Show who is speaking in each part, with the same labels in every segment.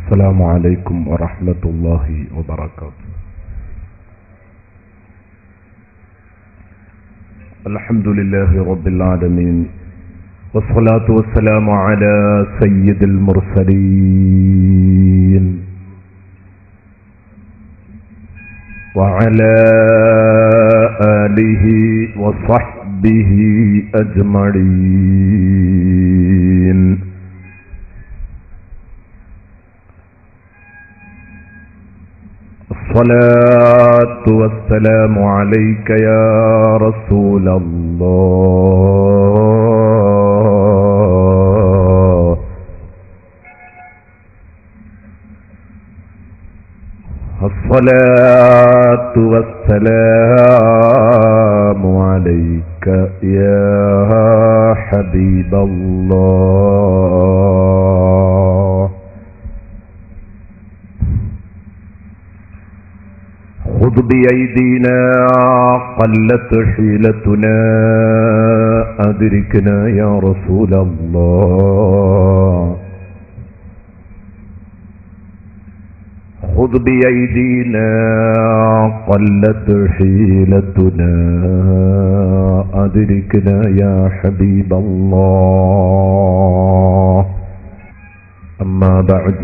Speaker 1: السلام عليكم ورحمة الله وبركاته. الحمد لله رب العالمين، والصلاة والسلام على سيد المرسلين وعلى آله وصحبه أجمعين. الصلاة والسلام عليك يا رسول الله. الصلاة والسلام عليك يا حبيب الله. خذ بأيدينا قلت حيلتنا أدركنا يا رسول الله. خذ بأيدينا قلت حيلتنا أدركنا يا حبيب الله. أما بعد،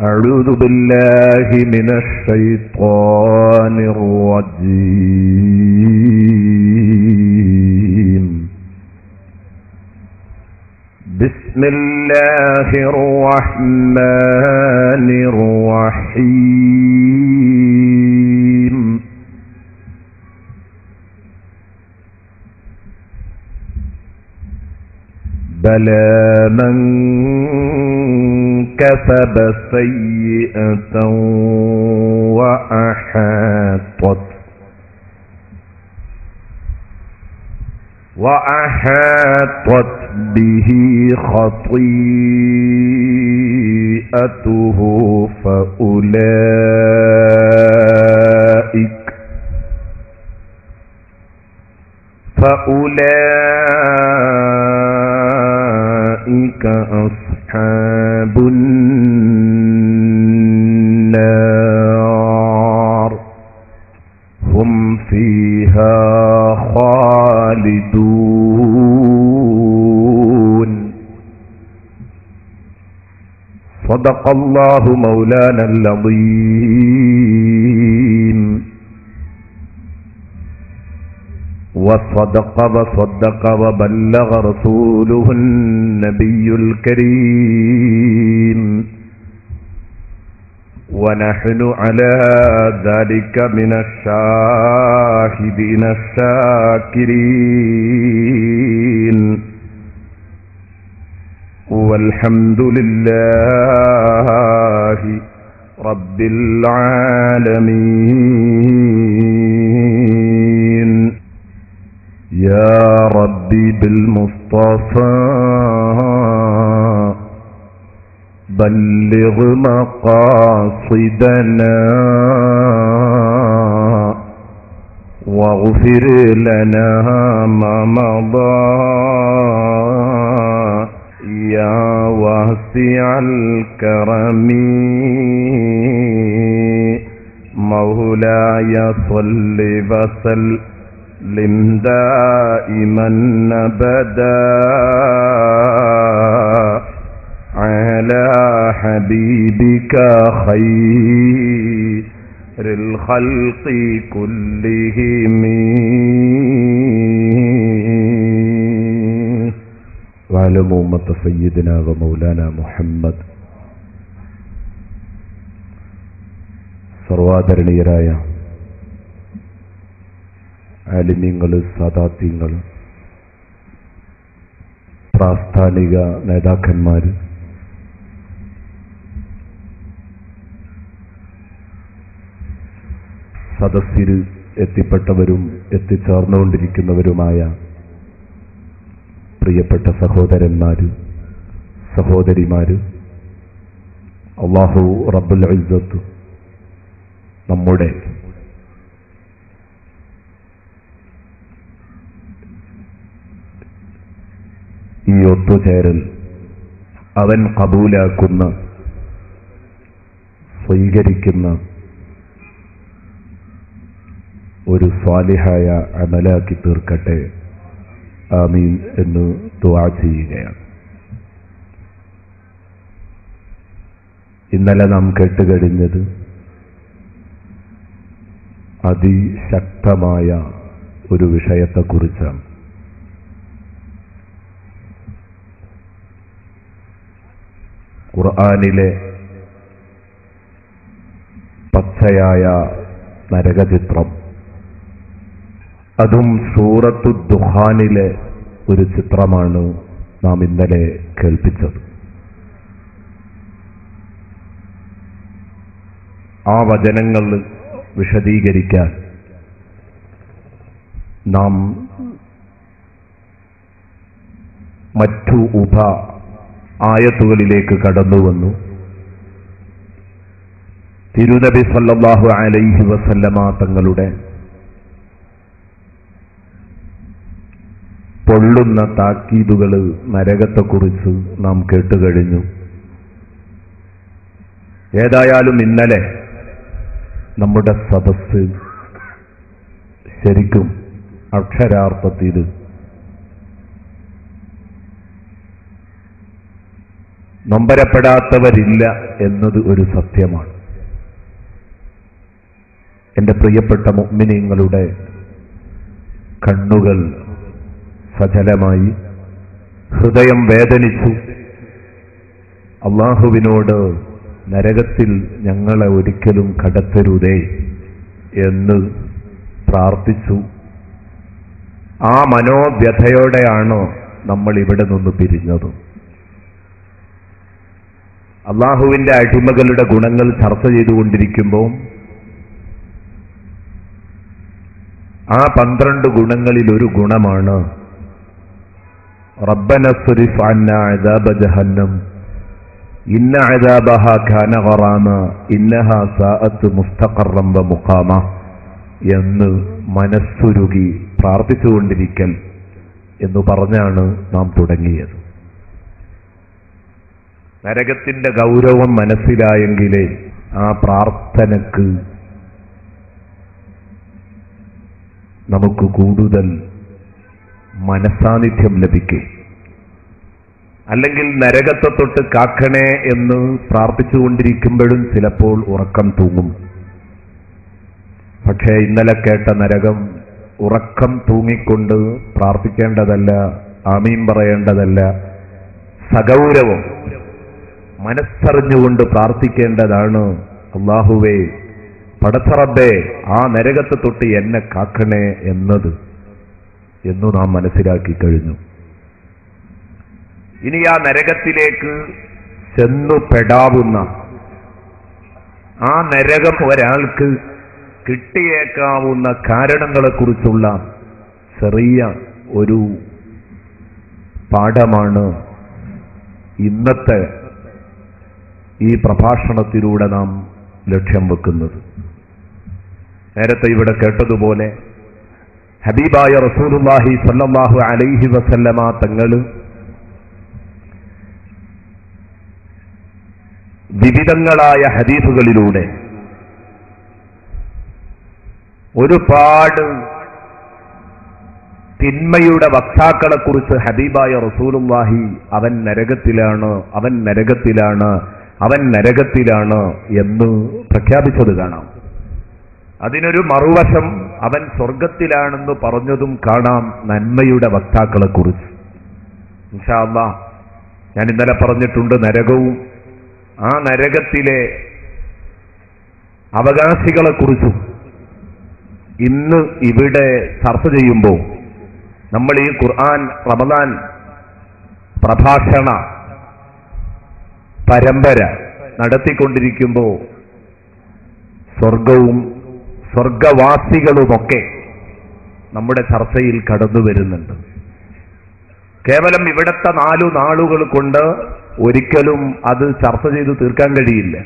Speaker 1: أعوذ بالله من الشيطان الرجيم. بسم الله الرحمن الرحيم. بلى من كسب سيئة وأحاطت به خطيئته فأولئك أصحاب النار هم فيها خالدون. صدق الله مولانا العظيم، وصدق وبلغ رسوله النبي الكريم، ونحن على ذلك من الشاهدين الشاكرين، والحمد لله رب العالمين. يا ربي بالمصطفى بلغ مقاصدنا واغفر لنا ما مضى يا واسع الكرم. مولاي صل وسلم دائما أبدا على حبيبك خير الخلق كلهم. وعلى أمة سيدنا ومولانا محمد. സർവാദരണീയരായ ആലിമീങ്ങൾ, സാദാത്യങ്ങൾ, പ്രാസ്ഥാനിക നേതാക്കന്മാർ, സദസ്സിൽ എത്തിപ്പെട്ടവരും എത്തിച്ചേർന്നുകൊണ്ടിരിക്കുന്നവരുമായ പ്രിയപ്പെട്ട സഹോദരന്മാര്, സഹോദരിമാര്, അല്ലാഹു റബ്ബുൽ ഇസ്സത്ത് നമ്മുടെ ഈ ഒത്തുചേരൽ അവൻ ഖബൂലാക്കുന്ന, സ്വീകരിക്കുന്ന ഒരു സ്വാലിഹായ അമലാക്കി തീർക്കട്ടെ. ആമീൻ എന്ന് ദുആ ചെയ്യുകയാണ്. ഇന്നലെ നാം കേട്ടുകഴിഞ്ഞത് അതിശക്തമായ ഒരു വിഷയത്തെക്കുറിച്ചാണ്. ഖുർആനിലെ പച്ചയായ നരകചിത്രം, അതും സൂറത്തു ദുഖാനിലെ ഒരു ചിത്രമാണ് നാം ഇന്നലെ കേൾപ്പിച്ചത്. ആ വചനങ്ങൾ വിശദീകരിക്കാൻ നാം മറ്റു ആയത്തുകളിലേക്ക് കടന്നുവന്നു. തിരുനബി സല്ലല്ലാഹു അലൈഹി വസല്ലമ തങ്ങളുടെ പൊള്ളുന്ന താക്കീതുകൾ നരകത്തെക്കുറിച്ച് നാം കേട്ടുകഴിഞ്ഞു. ഏതായാലും ഇന്നലെ നമ്മുടെ സദസ്സ് ശരിക്കും അക്ഷരാർത്ഥത്തിൽ നൊമ്പരപ്പെടാത്തവരില്ല എന്നത് ഒരു സത്യമാണ്. എൻ്റെ പ്രിയപ്പെട്ട മുഅ്മിനീങ്ങളുടെ കണ്ണുകൾ സജലമായി, ഹൃദയം വേദനിച്ചു. അല്ലാഹുവിനോട് നരകത്തിൽ ഞങ്ങളെ ഒരിക്കലും കടത്തരുതേ എന്ന് പ്രാർത്ഥിച്ചു. ആ മനോവ്യഥയോടെയാണ് നമ്മൾ ഇവിടെ നിന്ന് പിരിഞ്ഞത്. അല്ലാഹുവിൻ്റെ അടിമകളുടെ ഗുണങ്ങൾ ചർച്ച ചെയ്തുകൊണ്ടിരിക്കുമ്പോൾ ആ 12 ഗുണങ്ങളിൽ ഒരു ഗുണമാണ് റബ്ബന സ്രിഫ് അന്നാ അദാബ ജഹന്നം ഇന്ന അദാബഹാ കാന ഗറാമ ഇന്നഹാ സാഅത്ത് മുസ്തഖറൻ വ മുഖാമ എന്ന് മനസ്സുരുകി പ്രാർത്ഥിച്ചുകൊണ്ടിരിക്കൽ എന്ന് പറഞ്ഞാണ് നാം തുടങ്ങിയത്. നരകത്തിന്റെ ഗൗരവം മനസ്സിലായെങ്കിലേ ആ പ്രാർത്ഥനക്ക് നമുക്ക് കൂടുതൽ മനസാന്നിധ്യം ലഭിക്കും. അല്ലെങ്കിൽ നരകത്തെ തൊട്ട് കാക്കണേ എന്ന് പ്രാർത്ഥിച്ചുകൊണ്ടിരിക്കുമ്പോഴും ചിലപ്പോൾ ഉറക്കം തൂങ്ങും. പക്ഷേ ഇന്നലെ കേട്ട നരകം ഉറക്കം തൂങ്ങിക്കൊണ്ട് പ്രാർത്ഥിക്കേണ്ടതല്ല, ആമീൻ പറയേണ്ടതല്ല. സഗൗരവം മനസ്സറിഞ്ഞുകൊണ്ട് പ്രാർത്ഥിക്കേണ്ടതാണ്. അല്ലാഹുവേ, പടച്ചറബ്ബേ, ആ നരകത്തെ തൊട്ട് എന്നെ കാക്കണേ എന്നു നാം മനസ്സിലാക്കി കഴിഞ്ഞു. ഇനി ആ നരകത്തിലേക്ക് ചെന്നുപെടാവുന്ന, ആ നരകം ഒരാൾക്ക് കിട്ടിയേക്കാവുന്ന കാരണങ്ങളെക്കുറിച്ചുള്ള ചെറിയ ഒരു പാഠമാണ് ഇന്നത്തെ ഈ പ്രഭാഷണത്തിലൂടെ നാം ലക്ഷ്യം വെക്കുന്നത്. നേരത്തെ ഇവിടെ കേട്ടതുപോലെ ഹബീബായ റസൂലുള്ളാഹി സ്വല്ലല്ലാഹു അലൈഹി വസല്ലമ തങ്ങൾ വിവിധങ്ങളായ ഹദീസുകളിലൂടെ ഒരുപാട് തിന്മയുടെ വക്താക്കളെക്കുറിച്ച് ഹബീബായ റസൂലുള്ളാഹി അവൻ നരകത്തിലാണ്, അവൻ നരകത്തിലാണ്, അവൻ നരകത്തിലാണ് എന്ന് പ്രഖ്യാപിച്ചത് കാണാം. അതിനൊരു മറുവശം അവൻ സ്വർഗത്തിലാണെന്ന് പറഞ്ഞതും കാണാം നന്മയുടെ വക്താക്കളെക്കുറിച്ച്. ഇൻഷാ അല്ലാഹ് ഞാൻ ഇന്നലെ പറഞ്ഞിട്ടുണ്ട്, നരകവും ആ നരകത്തിലെ അവകാശികളെക്കുറിച്ചും ഇന്ന് ഇവിടെ ചർച്ച ചെയ്യുമ്പോൾ നമ്മൾ ഈ ഖുർആൻ റമദാൻ പ്രഭാഷണ പരമ്പര നടത്തിക്കൊണ്ടിരിക്കുമ്പോൾ സ്വർഗവും സ്വർഗവാസികളുമൊക്കെ നമ്മുടെ ചർച്ചയിൽ കടന്നു വരുന്നുണ്ട്. കേവലം ഇവിടത്തെ 4 നാളുകൾ കൊണ്ട് ഒരിക്കലും അത് ചർച്ച ചെയ്ത് തീർക്കാൻ കഴിയില്ല.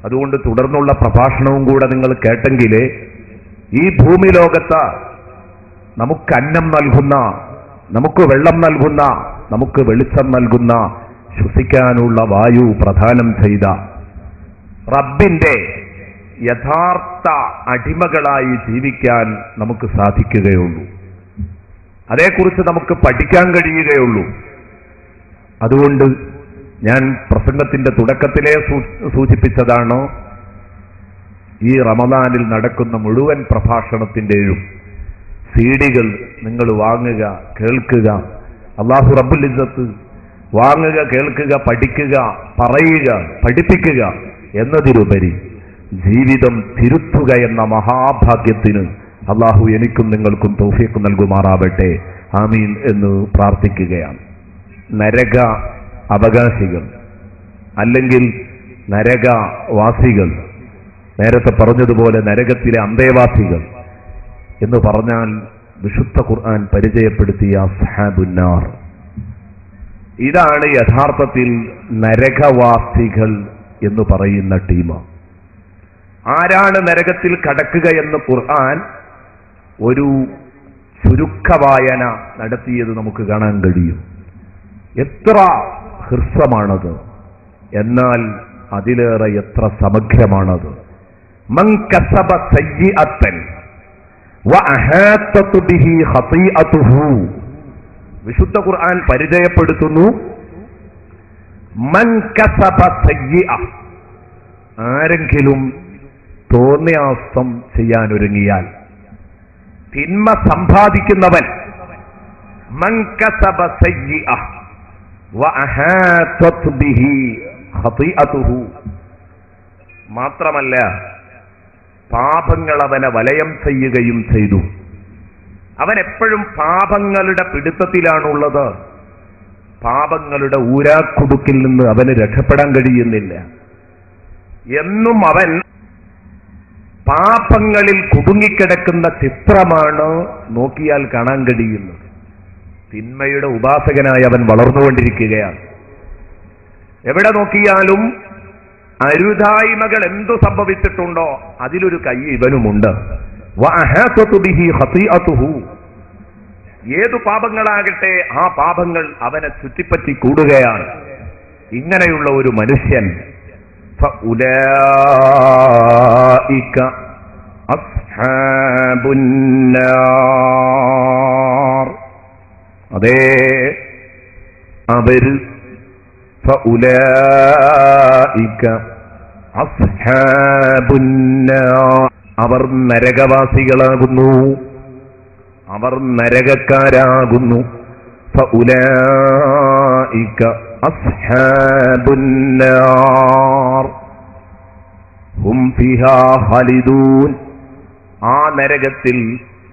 Speaker 1: അതുകൊണ്ട് തുടർന്നുള്ള പ്രഭാഷണവും കൂടെ നിങ്ങൾ കേട്ടെങ്കിലേ ഈ ഭൂമി ലോകത്ത് നമുക്ക് അന്നം നൽകുന്ന, നമുക്ക് വെള്ളം നൽകുന്ന, നമുക്ക് വെളിച്ചം നൽകുന്ന ശ്വസിക്കാനുള്ള വായു പ്രദാനം ചെയ്ത റബ്ബിന്റെ യഥാർത്ഥ അടിമകളായി ജീവിക്കാൻ നമുക്ക് സാധിക്കുകയുള്ളൂ. അതേക്കുറിച്ച് നമുക്ക് പഠിക്കാൻ കഴിയുകയുള്ളൂ. അതുകൊണ്ട് ഞാൻ പ്രസംഗത്തിന്റെ തുടക്കത്തിലേ സൂചിപ്പിച്ചതാണ്, ഈ റമദാനിൽ നടക്കുന്ന മുഴുവൻ പ്രഭാഷണത്തിന്റെയും സീഡികൾ നിങ്ങൾ വാങ്ങുക, കേൾക്കുക. അല്ലാഹു റബ്ബുൽ ഇസ്സത്ത് വാങ്ങുക, കേൾക്കുക, പഠിക്കുക, പറയുക, പഠിപ്പിക്കുക എന്നതിലുപരി ജീവിതം തിരുത്തുക എന്ന മഹാഭാഗ്യത്തിന് അല്ലാഹു എനിക്കും നിങ്ങൾക്കും തൗഫീഖ് നൽകുമാറാവട്ടെ. ആമീൻ എന്ന് പ്രാർത്ഥിക്കുകയാണ്. നരക അവകാശികൾ അല്ലെങ്കിൽ നരകവാസികൾ, നേരത്തെ പറഞ്ഞതുപോലെ നരകത്തിലെ അന്തേവാസികൾ എന്ന് പറഞ്ഞാൽ വിശുദ്ധ ഖുർആൻ പരിചയപ്പെടുത്തിയ അസ്ഹാബുന്നാർ. ഇതാണ് യഥാർത്ഥത്തിൽ നരകവാസികൾ എന്ന് പറയുന്ന ടീം. ആരാണ് നരകത്തിൽ കടക്കുക എന്ന് ഖുർആൻ ഒരു ചുരുക്കവായന നടത്തിയത് നമുക്ക് കാണാൻ കഴിയും. എത്ര ഹ്രസ്വമാണത്, എന്നാൽ അതിലേറെ എത്ര സമഗ്രമാണത്. മൻ കസബ സയ്യിഅത്തൻ വഅഹാതതു ബിഹി ഖതീഅതുഹു. വിശുദ്ധ ഖുർആൻ പരിചയപ്പെടുത്തുന്നു, മൻ കസബ സയ്യിഅ, ആരെങ്കിലും തോന്നിയാസം ചെയ്യാനൊരുങ്ങിയാൽ, തിന്മ സമ്പാദിക്കുന്നവൻ, മൻ കസബ സയ്യിഅ വഅഹാതതു ബിഹി ഖതീഅതുഹു, മാത്രമല്ല പാപങ്ങൾ അവനെ വലയം ചെയ്യുകയും ചെയ്തു. അവൻ എപ്പോഴും പാപങ്ങളുടെ പിടുത്തത്തിലാണുള്ളത്. പാപങ്ങളുടെ ഊരാക്കുടുക്കിൽ നിന്ന് അവന് രക്ഷപ്പെടാൻ കഴിയുന്നില്ല. എന്നും അവൻ പാപങ്ങളിൽ കുടുങ്ങിക്കിടക്കുന്ന ചിത്രമാണ് നോക്കിയാൽ കാണാൻ കഴിയുന്നത്. തിന്മയുടെ ഉപാസകനായി അവൻ വളർന്നുകൊണ്ടിരിക്കുകയാണ്. എവിടെ നോക്കിയാലും അരുതായ്മകൾ എന്തു സംഭവിച്ചിട്ടുണ്ടോ അതിലൊരു കൈ ഇവനുമുണ്ട്. വഅഹാതതു ബിഹി ഖതീഅതുഹു, ഏതു പാപങ്ങളാകട്ടെ ആ പാപങ്ങൾ അവനെ ചുറ്റിപ്പറ്റി കൂടുകയാണ്. ഇങ്ങനെയുള്ള ഒരു മനുഷ്യൻ ഫഉലൈക അസ്ഹാബുന്നാർ, അതേ അവര് ഫഉലൈക അസ്ഹാബുന്നാർ, അവർ നരകവാസികളാകുന്നു, അവർ നരകക്കാരാകുന്നു. ഫഉലൈക അസ്ഹാബുന്നാർ ഹും ഫിഹാ ഖാലിദൂൻ, ആ നരകത്തിൽ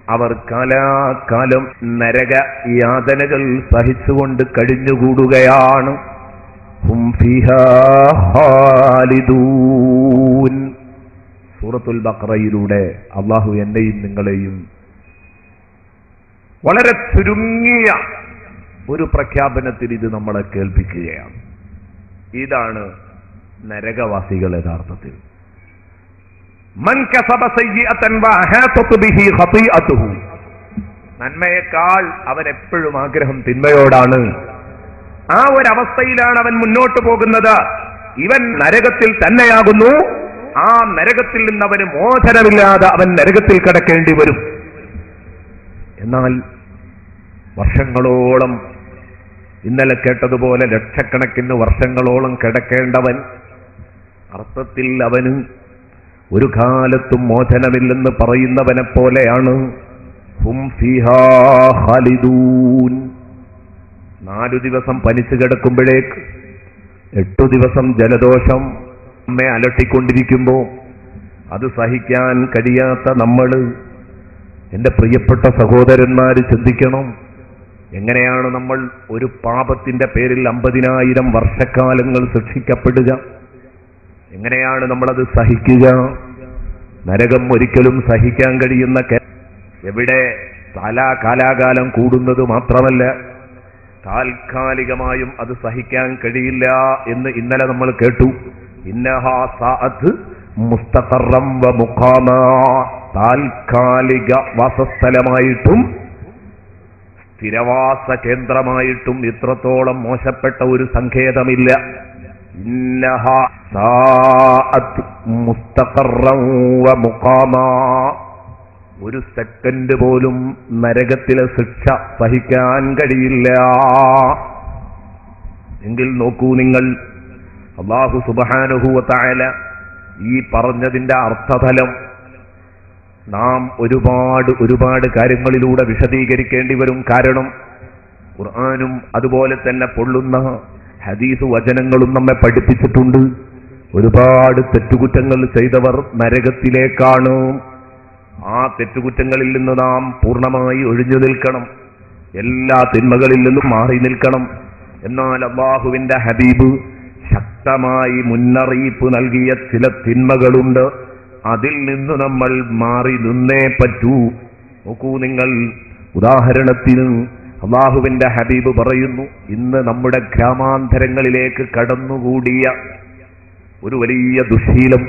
Speaker 1: അവർ കാലാകാലം നരക യാതനകൾ സഹിച്ചുകൊണ്ട് കഴിഞ്ഞുകൂടുകയാണ്. ഹും ഫിഹാ ഖാലിദൂൻ. സൂറത്തുൽ ബഖറയിലൂടെ അല്ലാഹു എന്നെയും നിങ്ങളെയും വളരെ ചുരുങ്ങിയ ഒരു പ്രഖ്യാപനത്തിൽ ഇത് നമ്മളെ കേൾപ്പിക്കുകയാണ്. ഇതാണ് നരകവാസികൾ യഥാർത്ഥത്തിൽ. മൻ കസബ സയ്യിഅതൻ വഅഹാതതു ബിഹി ഖതീഅതുഹു, നന്മയേക്കാൾ അവൻ എപ്പോഴും ആഗ്രഹം തിന്മയോടാണ്. ആ ഒരവസ്ഥയിലാണ് അവൻ മുന്നോട്ട് പോകുന്നത്. ഇവൻ നരകത്തിൽ തന്നെയാകുന്നു. ആ നരകത്തിൽ നിന്ന് അവന് മോചനമില്ലാതെ അവൻ നരകത്തിൽ കിടക്കേണ്ടി വരും. എന്നാൽ വർഷങ്ങളോളം, ഇന്നലെ കേട്ടതുപോലെ ലക്ഷക്കണക്കിന് വർഷങ്ങളോളം കിടക്കേണ്ടവൻ, അർത്ഥത്തിൽ അവന് ഒരു കാലത്തും മോചനമില്ലെന്ന് പറയുന്നവനെ പോലെയാണ്. ഹും ഫീഹാ ഖാലിദൂൻ. 4 ദിവസം പനിച്ചു കിടക്കുമ്പോഴേക്ക് 8 ദിവസം ജലദോഷം നമ്മെ അലട്ടിക്കൊണ്ടിരിക്കുമ്പോൾ അത് സഹിക്കാൻ കഴിയാത്ത നമ്മൾ, എന്റെ പ്രിയപ്പെട്ട സഹോദരന്മാര് ചിന്തിക്കണം, എങ്ങനെയാണ് നമ്മൾ ഒരു പാപത്തിന്റെ പേരിൽ 50,000 വർഷക്കാലങ്ങൾ ശിക്ഷിക്കപ്പെടുക? എങ്ങനെയാണ് നമ്മളത് സഹിക്കുക? നരകം ഒരിക്കലും സഹിക്കാൻ കഴിയുന്ന എവിടെ കാലാകാലം കൂടുന്നത് മാത്രമല്ല, താൽക്കാലികമായും അത് സഹിക്കാൻ കഴിയില്ല എന്ന് ഇന്നലെ നമ്മൾ കേട്ടു. ഇന്നഹാ സാഅത്ത് മുസ്തഖറം വ മുഖാമാ, താൽക്കാലിക വാസസ്ഥലമായിട്ടും സ്ഥിരവാസ കേന്ദ്രമായിട്ടും ഇത്രത്തോളം മോശപ്പെട്ട ഒരു സങ്കേതമില്ല. ഇന്നഹാ സാഅത് മുസ്തഖറൻ വ മുഖാമാ. ഒരു സെക്കൻഡ് പോലും നരകത്തിലെ ശിക്ഷ സഹിക്കാൻ കഴിയില്ല. എങ്കിൽ നോക്കൂ നിങ്ങൾ, അല്ലാഹു സുബ്ഹാനഹു വ തആല ഈ പറഞ്ഞതിന്റെ അർത്ഥതലം നാം ഒരുപാട് കാര്യങ്ങളിലൂടെ വിശദീകരിക്കേണ്ടി വരും. കാരണം ഖുർആനും അതുപോലെ തന്നെ പൊള്ളുന്ന ഹദീസ് വചനങ്ങളും നമ്മെ പഠിപ്പിച്ചിട്ടുണ്ട്. ഒരുപാട് തെറ്റുകുറ്റങ്ങൾ ചെയ്തവർ നരകത്തിലേക്കാണ്. ആ തെറ്റുകുറ്റങ്ങളിൽ നിന്ന് നാം പൂർണ്ണമായി ഒഴിഞ്ഞു നിൽക്കണം, എല്ലാ തിന്മകളിൽ നിന്നും മാറി നിൽക്കണം. എന്നാൽ അല്ലാഹുവിന്റെ ഹബീബ് ശക്തമായി മുന്നറിയിപ്പ് നൽകിയ ചില തിന്മകളുണ്ട്. അതിൽ നിന്ന് നമ്മൾ മാറി നിന്നേ പറ്റൂ. നോക്കൂ നിങ്ങൾ, ഉദാഹരണത്തിന് അല്ലാഹുവിന്റെ ഹബീബ് പറയുന്നു, ഇന്ന് നമ്മുടെ ഗ്രാമാന്തരങ്ങളിലേക്ക് കടന്നുകൂടിയ ഒരു വലിയ ദുശ്ശീലം,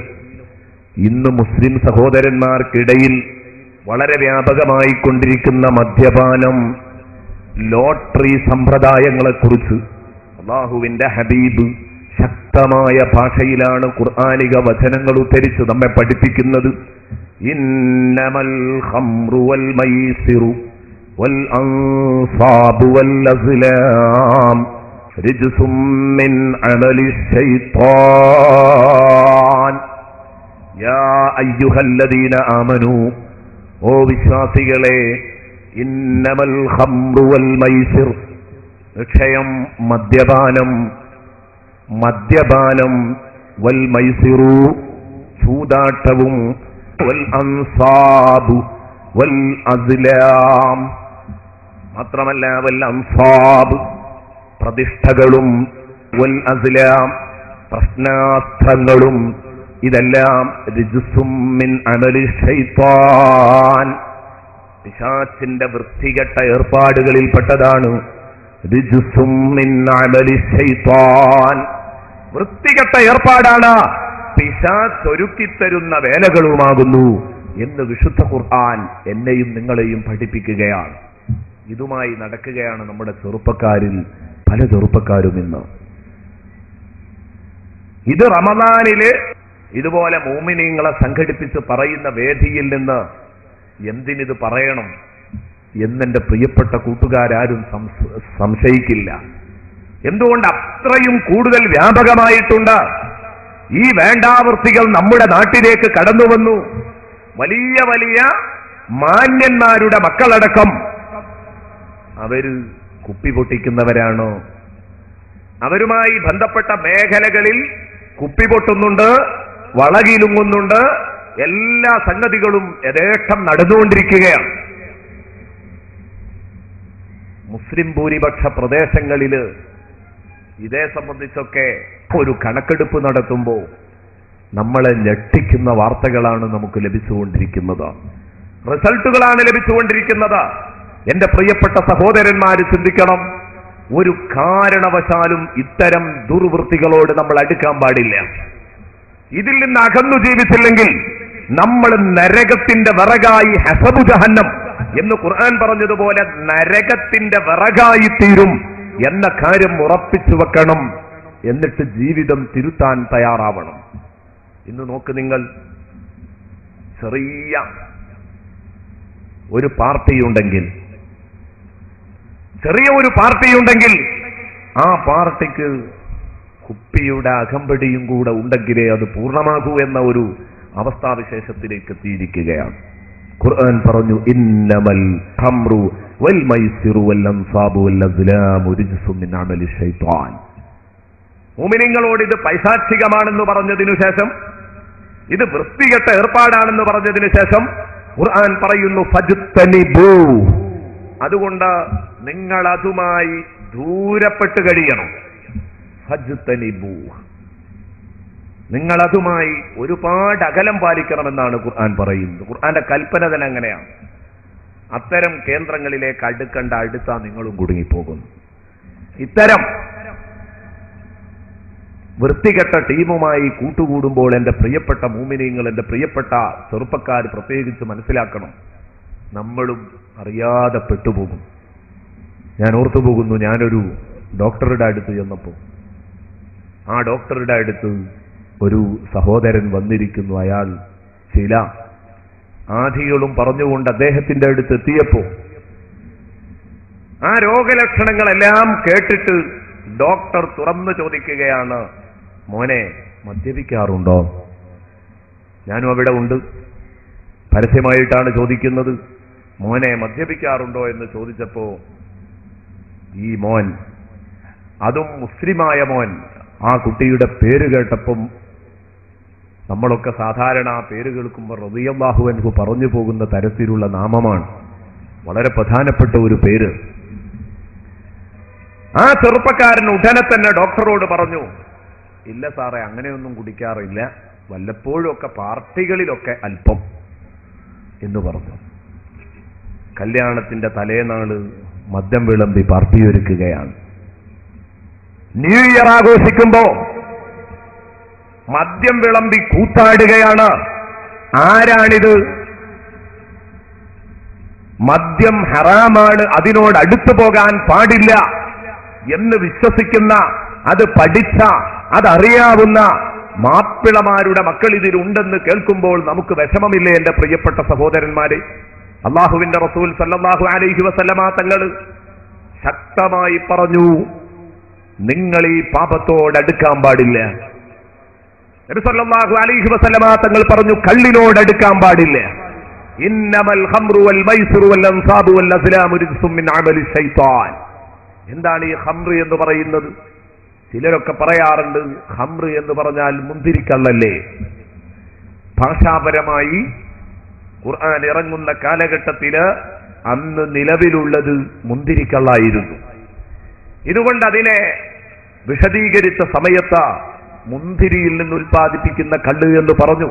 Speaker 1: ഇന്ന് മുസ്ലിം സഹോദരന്മാർക്കിടയിൽ വളരെ വ്യാപകമായി കൊണ്ടിരിക്കുന്ന മദ്യപാനം, ലോട്ടറി സമ്പ്രദായങ്ങളെക്കുറിച്ച് അല്ലാഹുവിന്റെ ഹബീബ് ശക്തമായ ഭാഷയിലാണ് ഖുർആനിക വചനങ്ങൾ ഉദ്ധരിച്ച് നമ്മെ പഠിപ്പിക്കുന്നത്. ഇന്നമൽ ഖംറു വൽ മൈസിറു വൽ അൻസാബു വൽ അസ്ലാം റിജ്സും മിൻ അമലി ശൈത്താൻ യാ അയ്യുഹല്ലദീന ആമനൂ, ഓ വിശ്വാസികളെ, ഇന്നമൽ ഖംറു വൽ മൈസിർ, നിശ്ചയം മദ്യപാനം വൽ മൈസിറു, ചൂതാട്ടവും, വൽ അൻസാബു വൽ അസ്ലാം, മാത്രമല്ല വൽ അൻസാബ് പ്രതിഷ്ഠകളും, വൽ അസ്ലാം പ്രശ്നാസ്ത്രങ്ങളും, ഇതെല്ലാം റിജ്സും മിൻ അമലി ശൈത്താൻ, പിശാചിന്റെ വൃത്തികെട്ട ഏർപ്പാടുകളിൽപ്പെട്ടതാണ്. റിജ്സും മിൻ അമലി ശൈത്താൻ, വൃത്തികെട്ട ഏർപ്പാടാണ്, പിശാച് ഒരുക്കിത്തരുന്ന വേലകളുമാകുന്നു എന്ന് വിശുദ്ധ ഖുർആൻ എന്നെയും നിങ്ങളെയും പഠിപ്പിക്കുകയാണ്. ഇതുമായി നടക്കുകയാണ് നമ്മുടെ ചെറുപ്പക്കാരിൽ പല ചെറുപ്പക്കാരും ഇന്ന്. ഇത് റമദാനില് ഇതുപോലെ മുഅ്മിനീങ്ങളെ സംഘടിപ്പിച്ച് പറയുന്ന വേദിയിൽ നിന്ന് എന്തിനിത് പറയണം എന്നെന്റെ പ്രിയപ്പെട്ട കൂട്ടുകാരും സംശയിക്കില്ല. എന്തുകൊണ്ട് അത്രയും കൂടുതൽ വ്യാപകമായിട്ടുണ്ട്. ഈ വേണ്ടാവൃത്തികൾ നമ്മുടെ നാട്ടിലേക്ക് കടന്നു വന്നു. വലിയ വലിയ മാന്യന്മാരുടെ മക്കളടക്കം അവര് കുപ്പി പൊട്ടിക്കുന്നവരാണോ? അവരുമായി ബന്ധപ്പെട്ട മേഖലകളിൽ കുപ്പി പൊട്ടുന്നുണ്ട്, വളകിലുങ്ങുന്നുണ്ട്, എല്ലാ സംഗതികളും യഥേഷ്ടം നടന്നുകൊണ്ടിരിക്കുകയാണ്. മുസ്ലിം ഭൂരിപക്ഷ പ്രദേശങ്ങളില് ഇതേ സംബന്ധിച്ചൊക്കെ ഒരു കണക്കെടുപ്പ് നടത്തുമ്പോൾ നമ്മളെ ഞെട്ടിക്കുന്ന വാർത്തകളാണ് നമുക്ക് ലഭിച്ചുകൊണ്ടിരിക്കുന്നത്, റിസൾട്ടുകളാണ് ലഭിച്ചുകൊണ്ടിരിക്കുന്നത്. എന്റെ പ്രിയപ്പെട്ട സഹോദരന്മാര് ചിന്തിക്കണം, ഒരു കാരണവശാലും ഇത്തരം ദുർവൃത്തികളോട് നമ്മൾ അടുക്കാൻ പാടില്ല. ഇതിൽ നിന്ന് അകന്നു ജീവിച്ചില്ലെങ്കിൽ നമ്മൾ നരകത്തിന്റെ വിറകായി, ഹസബു ജഹന്നം എന്ന് ഖുർആൻ പറഞ്ഞതുപോലെ നരകത്തിന്റെ വിറകായി തീരും എന്ന കാര്യം ഉറപ്പിച്ചു വെക്കണം. എന്നിട്ട് ജീവിതം തിരുത്താൻ തയ്യാറാവണം. ഇന്ന് നോക്ക് നിങ്ങൾ, ചെറിയ ഒരു പാർട്ടിയുണ്ടെങ്കിൽ ആ പാർട്ടിക്ക് കുപ്പിയുടെ അകമ്പടിയും കൂടെ ഉണ്ടെങ്കിലേ അത് പൂർണ്ണമാകൂ എന്ന ഒരു അവസ്ഥാവിശേഷത്തിലേക്ക് എത്തിയിരിക്കുകയാണ്. ഖുർആൻ പറഞ്ഞു, ഇന്നമൽ ഖംറു വൽ മൈസിറു വൽ അൻസാബു വൽ അസ്ലാമു റിജ്സും മിൻ അമലി ശൈത്താൻ. മുഅ്മിനീങ്ങളോട് ഇത് പൈശാചികമാണെന്ന് പറഞ്ഞതിനു ശേഷം, ഇത് വൃത്തികെട്ട ഏർപ്പാടാണെന്ന് പറഞ്ഞതിനു ശേഷം ഖുർആൻ പറയുന്നു, ഫജ്തനിബൂ, അതുകൊണ്ട് നിങ്ങൾ അതുമായി ദൂരപ്പെട്ട് കഴിയണം. ഫജ്തനിബൂ, നിങ്ങൾ അതുമായി ഒരുപാട് അകലം പാലിക്കണമെന്നാണ് ഖുർആൻ പറയുന്നത്. ഖുർആന്റെ കൽപ്പന തന്നെ അങ്ങനെയാണ്. അത്തരം കേന്ദ്രങ്ങളിലേക്ക് അടുത്താ നിങ്ങളും കുടുങ്ങിപ്പോകുന്നു. ഇത്തരം വൃത്തികെട്ട ടീമുമായി കൂട്ടുകൂടുമ്പോൾ എന്റെ പ്രിയപ്പെട്ട മുഅ്മിനീങ്ങൾ, എന്റെ പ്രിയപ്പെട്ട ചെറുപ്പക്കാർ പ്രത്യേകിച്ച് മനസ്സിലാക്കണം, നമ്മളും അറിയാതെ പെട്ടുപോകും. ഞാൻ ഓർത്തുപോകുന്നു, ഞാനൊരു ഡോക്ടറുടെ അടുത്ത് ചെന്നപ്പോൾ ആ ഡോക്ടറുടെ അടുത്ത് ഒരു സഹോദരൻ വന്നിരിക്കുന്നു. അയാൾ ചില ആധികളും പറഞ്ഞുകൊണ്ട് അദ്ദേഹത്തിന്റെ അടുത്ത് എത്തിയപ്പോൾ ആ രോഗലക്ഷണങ്ങളെല്ലാം കേട്ടിട്ട് ഡോക്ടർ തുറന്നു ചോദിക്കുകയാണ്, മോനെ മദ്യപിക്കാറുണ്ടോ? ഞാനും അവിടെ ഉണ്ട്. പരസ്യമായിട്ടാണ് ചോദിക്കുന്നത്. മോനെ മദ്യപിക്കാറുണ്ടോ എന്ന് ചോദിച്ചപ്പോ ഈ മോൻ, അതും മുസ്ലിമായ മോൻ, ആ കുട്ടിയുടെ പേര് കേട്ടപ്പം നമ്മളൊക്കെ സാധാരണ ആ പേര് കേൾക്കുമ്പോൾ റളിയല്ലാഹു അൻഹു പറഞ്ഞു പോകുന്ന തരത്തിലുള്ള നാമമാണ്, വളരെ പ്രധാനപ്പെട്ട ഒരു പേര്. ആ ചെറുപ്പക്കാരൻ ഉടനെ തന്നെ ഡോക്ടറോട് പറഞ്ഞു, ഇല്ല സാറേ, അങ്ങനെയൊന്നും കുടിക്കാറില്ല, വല്ലപ്പോഴും ഒക്കെ പാർട്ടികളിലൊക്കെ അല്പം എന്ന് പറഞ്ഞു. കല്യാണത്തിന്റെ തലേനാള് മദ്യം വിളമ്പി പാർട്ടി ഒരുക്കുകയാണ്. ന്യൂ ഇയർ ആഘോഷിക്കുമ്പോ മദ്യം വിളമ്പി കൂത്താടുകയാണ്. ആരാണിത്? മദ്യം ഹറാമാണ്, അതിനോട് അടുത്തു പോകാൻ പാടില്ല എന്ന് വിശ്വസിക്കുന്ന, അത് പഠിച്ച, അതറിയാവുന്ന മാപ്പിളമാരുടെ മക്കൾ ഇതിലുണ്ടെന്ന് കേൾക്കുമ്പോൾ നമുക്ക് വിഷമമില്ലേ എന്റെ പ്രിയപ്പെട്ട സഹോദരന്മാരെ? അള്ളാഹുവിന്റെ റസൂൽ സല്ലല്ലാഹു അലൈഹി വസല്ലമ തങ്ങൾ ശക്തമായി പറഞ്ഞു, നിങ്ങൾ ഈ പാപത്തോടടുക്കാൻ പാടില്ല. നബി സല്ലല്ലാഹു അലൈഹി വസല്ലമ തങ്ങൾ പറഞ്ഞു, കള്ളിനോടടുക്കാൻ പാടില്ല. ഇന്നമൽ ഖംറു വൽ മൈസിറു വൽ അൻസാബു വൽ അസ്ലാമു റിജ്സും മിൻ അമലി ശൈത്താൻ. എന്താണ് ഈ ഖംറ് എന്ന് പറയുന്നത്? ചിലരൊക്കെ പറയാറുണ്ട്, ഖംറ് എന്ന് പറഞ്ഞാൽ മുന്തിരിക്കള്ളല്ലേ. ഭാഷാപരമായി ഖുർആൻ ഇറങ്ങുന്ന കാലഘട്ടത്തില് അന്ന് നിലവിലുള്ളത് മുന്തിരിക്കള്ളായിരുന്നു. ഇതുകൊണ്ട് അതിനെ വിശദീകരിച്ച സമയത്ത് മുന്തിരിയിൽ നിന്ന് ഉൽപ്പാദിപ്പിക്കുന്ന കള്ള് എന്ന് പറഞ്ഞു.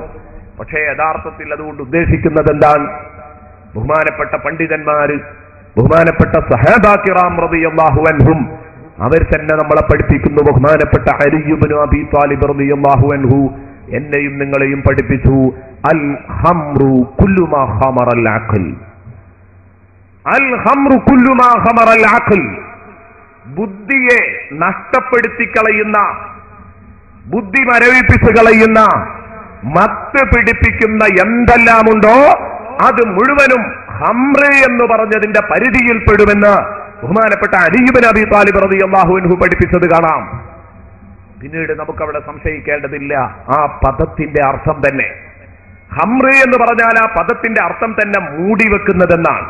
Speaker 1: പക്ഷേ യഥാർത്ഥത്തിൽ അതുകൊണ്ട് ഉദ്ദേശിക്കുന്നത് എന്താണ്? ബഹുമാനപ്പെട്ട പണ്ഡിതന്മാര്, ബഹുമാനപ്പെട്ട സഹാബാ കിറാം റളിയല്ലാഹു അൻഹും അവർ തന്നെ നമ്മളെ പഠിപ്പിക്കുന്നു. ബഹുമാനപ്പെട്ട അലി ഇബ്നു അബീ ത്വാലിബ് റളിയല്ലാഹു അൻഹു എന്നെയും നിങ്ങളെയും പഠിപ്പിച്ചു, അൽ ഖംറു കുല്ലു മാ ഖമറൽ അഖൽ. അൽ ഖംറു കുല്ലു മാ ഖമറൽ അഖൽ. ബുദ്ധിയെ നഷ്ടപ്പെടുത്തി കളയുന്ന, ബുദ്ധി മരവിപ്പിച്ച് കളയുന്ന, മത്ത് പിടിപ്പിക്കുന്ന എന്തെല്ലാമുണ്ടോ അത് മുഴുവനും ഖംറ് എന്ന് പറഞ്ഞതിന്റെ പരിധിയിൽപ്പെടുമെന്ന് ബഹുമാനപ്പെട്ട അലി ഇബ്നു അബീ ത്വാലിബ് റളിയല്ലാഹു അൻഹു പഠിപ്പിച്ചത് കാണാം. പിന്നീട് നമുക്കവിടെ സംശയിക്കേണ്ടതില്ല, ആ പദത്തിന്റെ അർത്ഥം തന്നെ, ഖംറ് എന്ന് പറഞ്ഞാൽ ആ പദത്തിന്റെ അർത്ഥം തന്നെ മൂടി വെക്കുന്നതെന്നാണ്.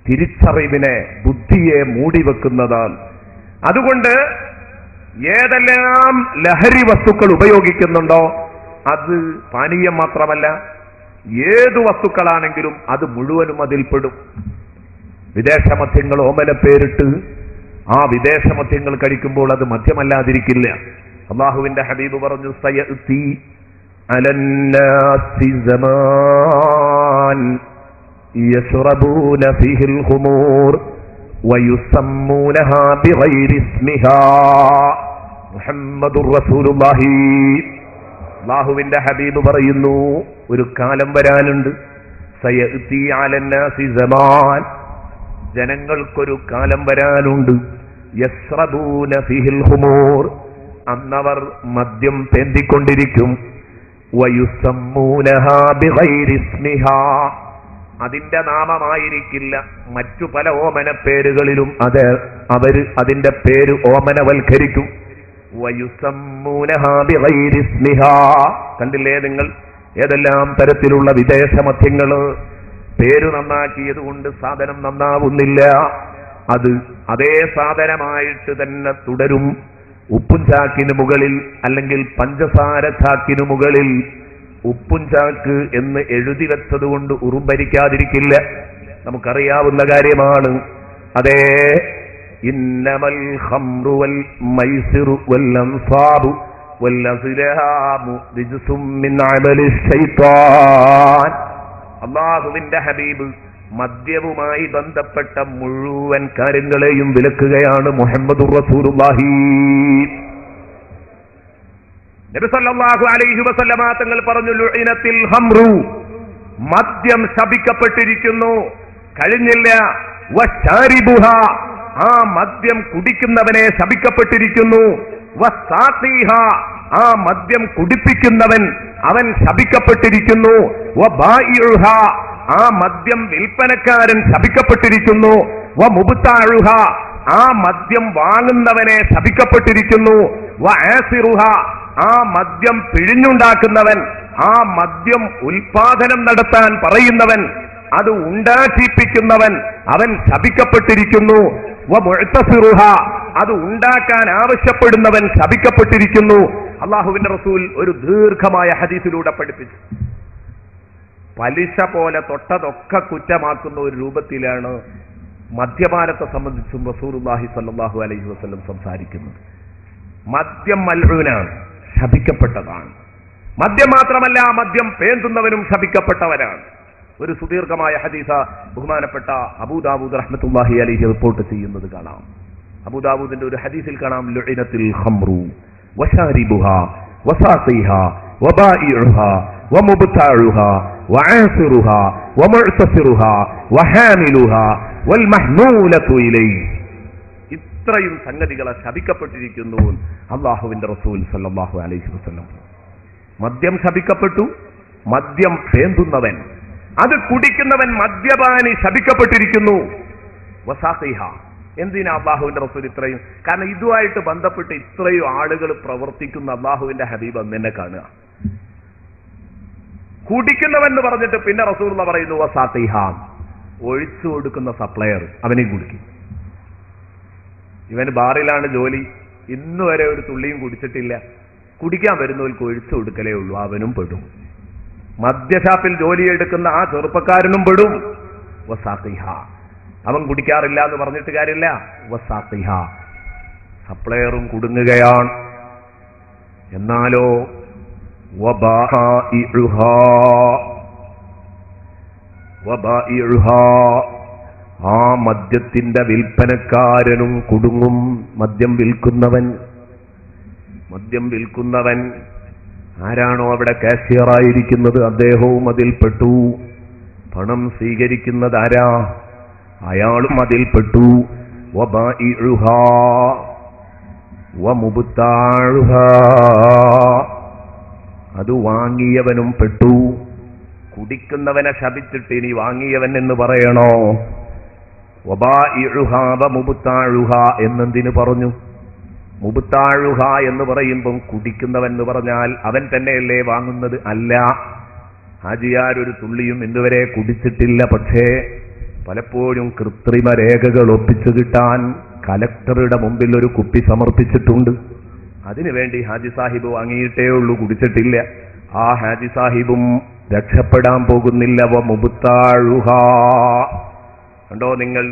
Speaker 1: തിരിച്ചറിവിനെ, ബുദ്ധിയെ മൂടി വെക്കുന്നതാണ്. അതുകൊണ്ട് ഏതെല്ലാം ലഹരി വസ്തുക്കൾ ഉപയോഗിക്കുന്നുണ്ടോ അത് പാനീയം മാത്രമല്ല, ഏതു വസ്തുക്കളാണെങ്കിലും അത് മുഴുവനും അതിൽപ്പെടും. വിദേശ മദ്യങ്ങൾ ഓമന പേരിട്ട് ആ വിദേശ മദ്യങ്ങൾ കഴിക്കുമ്പോൾ അത് മദ്യമല്ലാതിരിക്കില്ല. അല്ലാഹുവിന്റെ ഹബീബ് പറഞ്ഞു, സയഅതി അലന്നാസി സമാൻ യശ്റബൂന ഫീഹിൽ ഖുമൂർ വയുസമ്മൂനഹാ ബിഗൈരി ഇസ്മിഹാ. മുഹമ്മദുർ റസൂലുള്ളാഹി. അല്ലാഹുവിന്റെ ഹബീബ് പറയുന്നു, ഒരു കാലം വരാനുണ്ട്. സയഅതി അലന്നാസി സമാൻ, ജനങ്ങൾക്കൊരു കാലം വരാനുണ്ട്. യശ്റബൂന ഫീഹിൽ ഖുമൂർ, അന്നവർ മദ്യം പേന്തിക്കൊണ്ടിരിക്കും. വയുസമ്മൂനഹാ ബിഗൈരി ഇസ്മിഹാ, അതിന്റെ നാമമായിരിക്കില്ല, മറ്റു പല ഓമന പേരുകളിലും അവര് അതിന്റെ പേര് ഓമനവൽക്കരിക്കും. വയുസമ്മൂനഹാ ബിഗൈരി ഇസ്മിഹാ. കണ്ടില്ലേ നിങ്ങൾ ഏതെല്ലാം തരത്തിലുള്ള വിദേശ മദ്യങ്ങള്? പേര് നന്നാക്കിയത് കൊണ്ട് സാധനം നന്നാവുന്നില്ല, അത് അതേ സാധനമായിട്ട് തന്നെ തുടരും. ഉപ്പും ചാക്കിന് മുകളിൽ അല്ലെങ്കിൽ പഞ്ചസാര ചാക്കിനു മുകളിൽ ഉപ്പും ചാക്ക് എന്ന് എഴുതി വെച്ചത് കൊണ്ട് ഉറുമ്പരിക്കാതിരിക്കില്ല, നമുക്കറിയാവുന്ന കാര്യമാണ്. അതേ, ഇന്നമൽ ഖംറു വൽ മൈസിറു വൽ അൻസാബു വൽ അസ്ലാമു റിജ്സും മിൻ അമലി ശൈത്താൻ. അല്ലാഹുവിന്റെ ഹബീബ് മദ്യവുമായി ബന്ധപ്പെട്ട മുഴുവൻ കാര്യങ്ങളെയും വിലക്കുകയാണ്. മുഹമ്മദുർ റസൂലുള്ളാഹി. നബി സല്ലല്ലാഹു അലൈഹി വസല്ലമ തങ്ങൾ പറഞ്ഞു, ലുഇനത്തിൽ ഖംറു, മദ്യം ശപിക്കപ്പെട്ടിരിക്കുന്നു. കഴിഞ്ഞില്ല. വശാരിബുഹ, ആ മദ്യം കുടിക്കുന്നവനെ ശപിക്കപ്പെട്ടിരിക്കുന്നു. വസാഖിഹ, ആ മദ്യം കുടിപ്പിക്കുന്നവൻ അവൻ ശപിക്കപ്പെട്ടിരിക്കുന്നു. വബായിഉഹ, ആ മദ്യം വിൽപ്പനക്കാരൻ ശപിക്കപ്പെട്ടിരിക്കുന്നു. വമുബ്താഉഹ, ആ മദ്യം വാങ്ങുന്നവനെ ശപിക്കപ്പെട്ടിരിക്കുന്നു. വആസിറുഹ, ആ മദ്യം പിഴിഞ്ഞുണ്ടാക്കുന്നവൻ, ആ മദ്യം ഉൽപാദനം നടത്താൻ പറയുന്നവൻ, അത് ഉണ്ടാക്കിപ്പിക്കുന്നവൻ, അവൻ ശപിക്കപ്പെട്ടിരിക്കുന്നു. വമുഅ്തസിറുഹ, അത് ഉണ്ടാക്കാൻ ആവശ്യപ്പെടുന്നവൻ ശപിക്കപ്പെട്ടിരിക്കുന്നു. അല്ലാഹുവിന്റെ റസൂൽ ഒരു ദീർഘമായ ഹദീസിലൂടെ പഠിപ്പിച്ചു. പലിശ പോലെ തൊട്ടതൊക്കെ കുറ്റമാക്കുന്ന ഒരു രൂപത്തിലാണ് മദ്യപാനത്തെ സംബന്ധിച്ചും റസൂലുള്ളാഹി സ്വല്ലല്ലാഹു അലൈഹി വസല്ലം സംസാരിക്കുന്നത്. മദ്യം മൽഊനാണ്, ശപിക്കപ്പെട്ടതാണ്. മദ്യം മാത്രമല്ല, മദ്യം പേന്തുന്നവനും ശപിക്കപ്പെട്ടവനാണ്. ഒരു സുദീർഘമായ ഹദീസ ബഹുമാനപ്പെട്ട അബൂദാവൂദ് റഹ്മത്തുള്ളാഹി അലൈഹി റിപ്പോർട്ട് ചെയ്യുന്നത് കാണാം. അബൂദാവൂദിന്റെ ഒരു ഹദീസിൽ കാണാം, ലുഇനത്തിൽ ഖംറു വശാരിബുഹാ വസാഖിഹാ വബായിഉഹാ വമുബ്താഉഹാ വആസിറുഹാ വമുഅ്തസിറുഹാ വഹാമിലുഹാ വൽമഹ്മൂലതു ഇലൈഹി. ഇത്രയും സംഗതികളെ ശപിക്കപ്പെട്ടിരിക്കുന്നു അല്ലാഹുവിന്റെ റസൂൽ സല്ലല്ലാഹു അലൈഹി വസല്ലം. മദ്യം ശപിക്കപ്പെട്ടു, മദ്യം പേന്തുന്നവൻ, അത് കുടിക്കുന്നവൻ, മദ്യപാനി ശപിക്കപ്പെട്ടിരിക്കുന്നു. വസാഖിഹ, എന്തിനാ അല്ലാഹുവിന്റെ റസൂൽ ഇത്രയും? കാരണം ഇതുമായിട്ട് ബന്ധപ്പെട്ട് ഇത്രയും ആളുകൾ പ്രവർത്തിക്കുന്ന അല്ലാഹുവിന്റെ ഹബീബ് എന്നെ കാണുക. കുടിക്കുന്നവൻ എന്ന് പറഞ്ഞിട്ട് പിന്നെ റസൂലുള്ളാഹി പറയുന്നു വസാഖിഹ, ഒഴിച്ചു കൊടുക്കുന്ന സപ്ലയർ, അവനെയും കുടിക്കും. ഇവന് ബാറിലാണ് ജോലി, ഇന്നുവരെ ഒരു തുള്ളിയും കുടിച്ചിട്ടില്ല. കുടിക്കാൻ വരുന്നവർക്ക് ഒഴിച്ചു കൊടുക്കലേ ഉള്ളൂ, അവനും പെടും. മദ്യഷാപ്പിൽ ജോലിയെടുക്കുന്ന ആ ചെറുപ്പക്കാരനും പെടും. വസാഖിഹ, അവൻ കുടിക്കാറില്ല എന്ന് പറഞ്ഞിട്ട് കാര്യമില്ല. വസാഖിഹ, സപ്ലയറും കുടുങ്ങുകയാണ്. എന്നാലോ വബായിഉഹാ, ആ മദ്യത്തിന്റെ വിൽപ്പനക്കാരനും കുടുങ്ങും. മദ്യം വിൽക്കുന്നവൻ ആരാണോ അവിടെ കാഷ്യറായിരിക്കുന്നത്, അദ്ദേഹവും അതിൽപ്പെട്ടു. പണം സ്വീകരിക്കുന്നത് ആരാ, അയാളും അതിൽപ്പെട്ടു. വബായിഉഹാ വമുബ്താഉഹാ, അത് വാങ്ങിയവനും പെട്ടു. കുടിക്കുന്നവനെ ശപിച്ചിട്ട് ഇനി വാങ്ങിയവൻ എന്ന് പറയണോ? വബായിഉഹാ വമുബ്താഉഹാ എന്നെന്തിനു പറഞ്ഞു? മുബ്താഉഹ എന്ന് പറയുമ്പം കുടിക്കുന്നവൻ എന്ന് പറഞ്ഞാൽ അവൻ തന്നെയല്ലേ വാങ്ങുന്നത്? അല്ല, ഹാജിയാർ ഒരു തുള്ളിയും ഇന്നുവരെ കുടിച്ചിട്ടില്ല. പക്ഷേ പലപ്പോഴും കൃത്രിമ രേഖകൾ ഒപ്പിച്ചു കിട്ടാൻ കലക്ടറുടെ മുമ്പിൽ ഒരു കുപ്പി സമർപ്പിച്ചിട്ടുണ്ട്. അതിനുവേണ്ടി ഹാജി സാഹിബ് വാങ്ങിയിട്ടേ ഉള്ളൂ, കുടിച്ചിട്ടില്ല. ആ ഹാജി സാഹിബും രക്ഷപ്പെടാൻ പോകുന്നില്ല. വമുബ്താഉഹ, കണ്ടോ നിങ്ങൾ,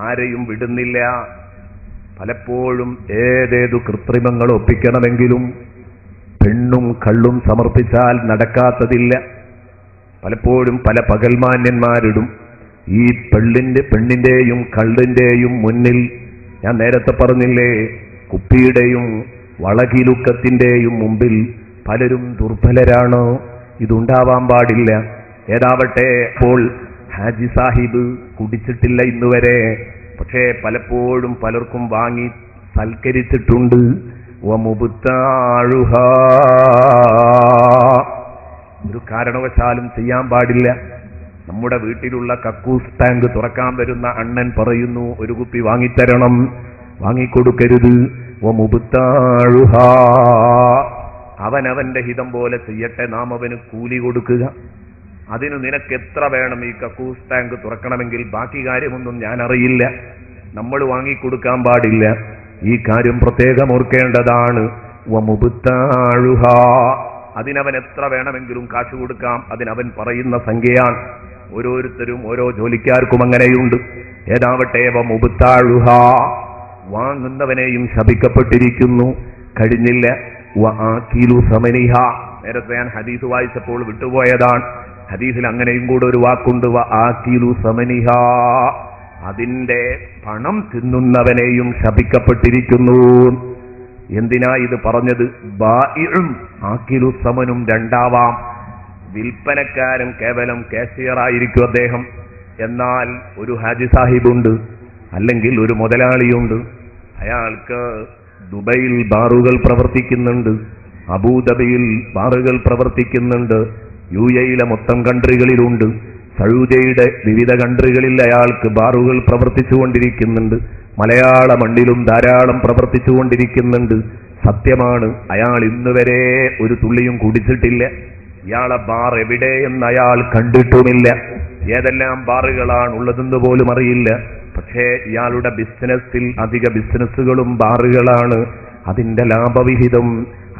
Speaker 1: ആരെയും വിടുന്നില്ല. പലപ്പോഴും ഏതേതു കൃത്രിമങ്ങൾ ഒപ്പിക്കണമെങ്കിലും പെണ്ണും കള്ളും സമർപ്പിച്ചാൽ നടക്കാത്തതില്ല. പലപ്പോഴും പല പകൽമാന്യന്മാരിടും ഈ പെണ്ണിന്റെയും കള്ളിന്റെയും മുന്നിൽ. ഞാൻ നേരത്തെ പറഞ്ഞില്ലേ, കുപ്പിയുടെയും വളകിലുക്കത്തിന്റെയും മുമ്പിൽ പലരും ദുർബലരാണ്. ഇതുണ്ടാവാൻ പാടില്ല. ഏതാവട്ടെ, അപ്പോൾ ഹാജി സാഹിബ് കുടിച്ചിട്ടില്ല ഇന്നുവരെ, പക്ഷേ പലപ്പോഴും പലർക്കും വാങ്ങി സൽക്കരിച്ചിട്ടുണ്ട്. വമുബ്താഉഹ, ഒരു കാരണവശാലും ചെയ്യാൻ പാടില്ല. നമ്മുടെ വീട്ടിലുള്ള കക്കൂസ് ടാങ്ക് തുറക്കാൻ വരുന്ന അണ്ണൻ പറയുന്നു, ഒരു കുപ്പി വാങ്ങിത്തരണം, വാങ്ങിക്കൊടുക്കരുത്. വമുബ്താഉഹ, അവനവന്റെ ഹിതം പോലെ ചെയ്യട്ടെ, നാം അവന് കൂലി കൊടുക്കുക. അതിന് നിനക്ക് എത്ര വേണം ഈ കക്കൂസ് ടാങ്ക് തുറക്കണമെങ്കിൽ? ബാക്കി കാര്യമൊന്നും ഞാൻ അറിയില്ല. നമ്മൾ വാങ്ങിക്കൊടുക്കാൻ പാടില്ല. ഈ കാര്യം പ്രത്യേകം ഓർക്കേണ്ടതാണ്. വമുബ്താഉഹ, അതിനവൻ എത്ര വേണമെങ്കിലും കാശ് കൊടുക്കാം. അതിനവൻ പറയുന്ന സംഖ്യയാണ്. ഓരോരുത്തരും ഓരോ ജോലിക്കാർക്കും അങ്ങനെയുണ്ട്. ഏതാവട്ടെ, വമുബ്താഉഹ, വാങ്ങുന്നവനെയും ശപിക്കപ്പെട്ടിരിക്കുന്നു. കഴിഞ്ഞില്ല. വആകിലു സമനിഹ, നേരത്തെ ഞാൻ ഹദീസ് വായിച്ചപ്പോൾ വിട്ടുപോയതാണ്. ഹദീസിൽ അങ്ങനെയും കൂടെ ഒരു വാക്കുണ്ട്, വആകിലു സമനിഹ, അതിന്റെ പണം തിന്നുന്നവനെയും ശപിക്കപ്പെട്ടിരിക്കുന്നു. എന്തിനാ ഇത് പറഞ്ഞത്? ബായിഉം ആകിലു സമനും രണ്ടാവാം. വിൽപ്പനക്കാരൻ കേവലം കാഷ്യറായിരിക്കും അദ്ദേഹം. എന്നാൽ ഒരു ഹാജി സാഹിബുണ്ട്, അല്ലെങ്കിൽ ഒരു മുതലാളിയുണ്ട്. അയാൾക്ക് ദുബൈയിൽ ബാറുകൾ പ്രവർത്തിക്കുന്നുണ്ട്, അബൂദബിയിൽ ബാറുകൾ പ്രവർത്തിക്കുന്നുണ്ട്, UAE മൊത്തം കൺട്രികളിലുണ്ട്, സൗദിയുടെ വിവിധ കൺട്രികളിൽ അയാൾക്ക് ബാറുകൾ പ്രവർത്തിച്ചുകൊണ്ടിരിക്കുന്നുണ്ട്, മലയാള മണ്ണിലും ധാരാളം പ്രവർത്തിച്ചുകൊണ്ടിരിക്കുന്നുണ്ട്. സത്യമാണ്, അയാൾ ഇന്നുവരെ ഒരു തുള്ളിയും കുടിച്ചിട്ടില്ല. ഇയാളെ ബാർ എവിടെയെന്ന് അയാൾ കണ്ടിട്ടുമില്ല. ഏതെല്ലാം ബാറുകളാണ് ഉള്ളതെന്ന് പോലും അറിയില്ല. പക്ഷേ ഇയാളുടെ ബിസിനസ്സിൽ അധിക ബിസിനസ്സുകളും ബാറുകളാണ്. അതിന്റെ ലാഭവിഹിതം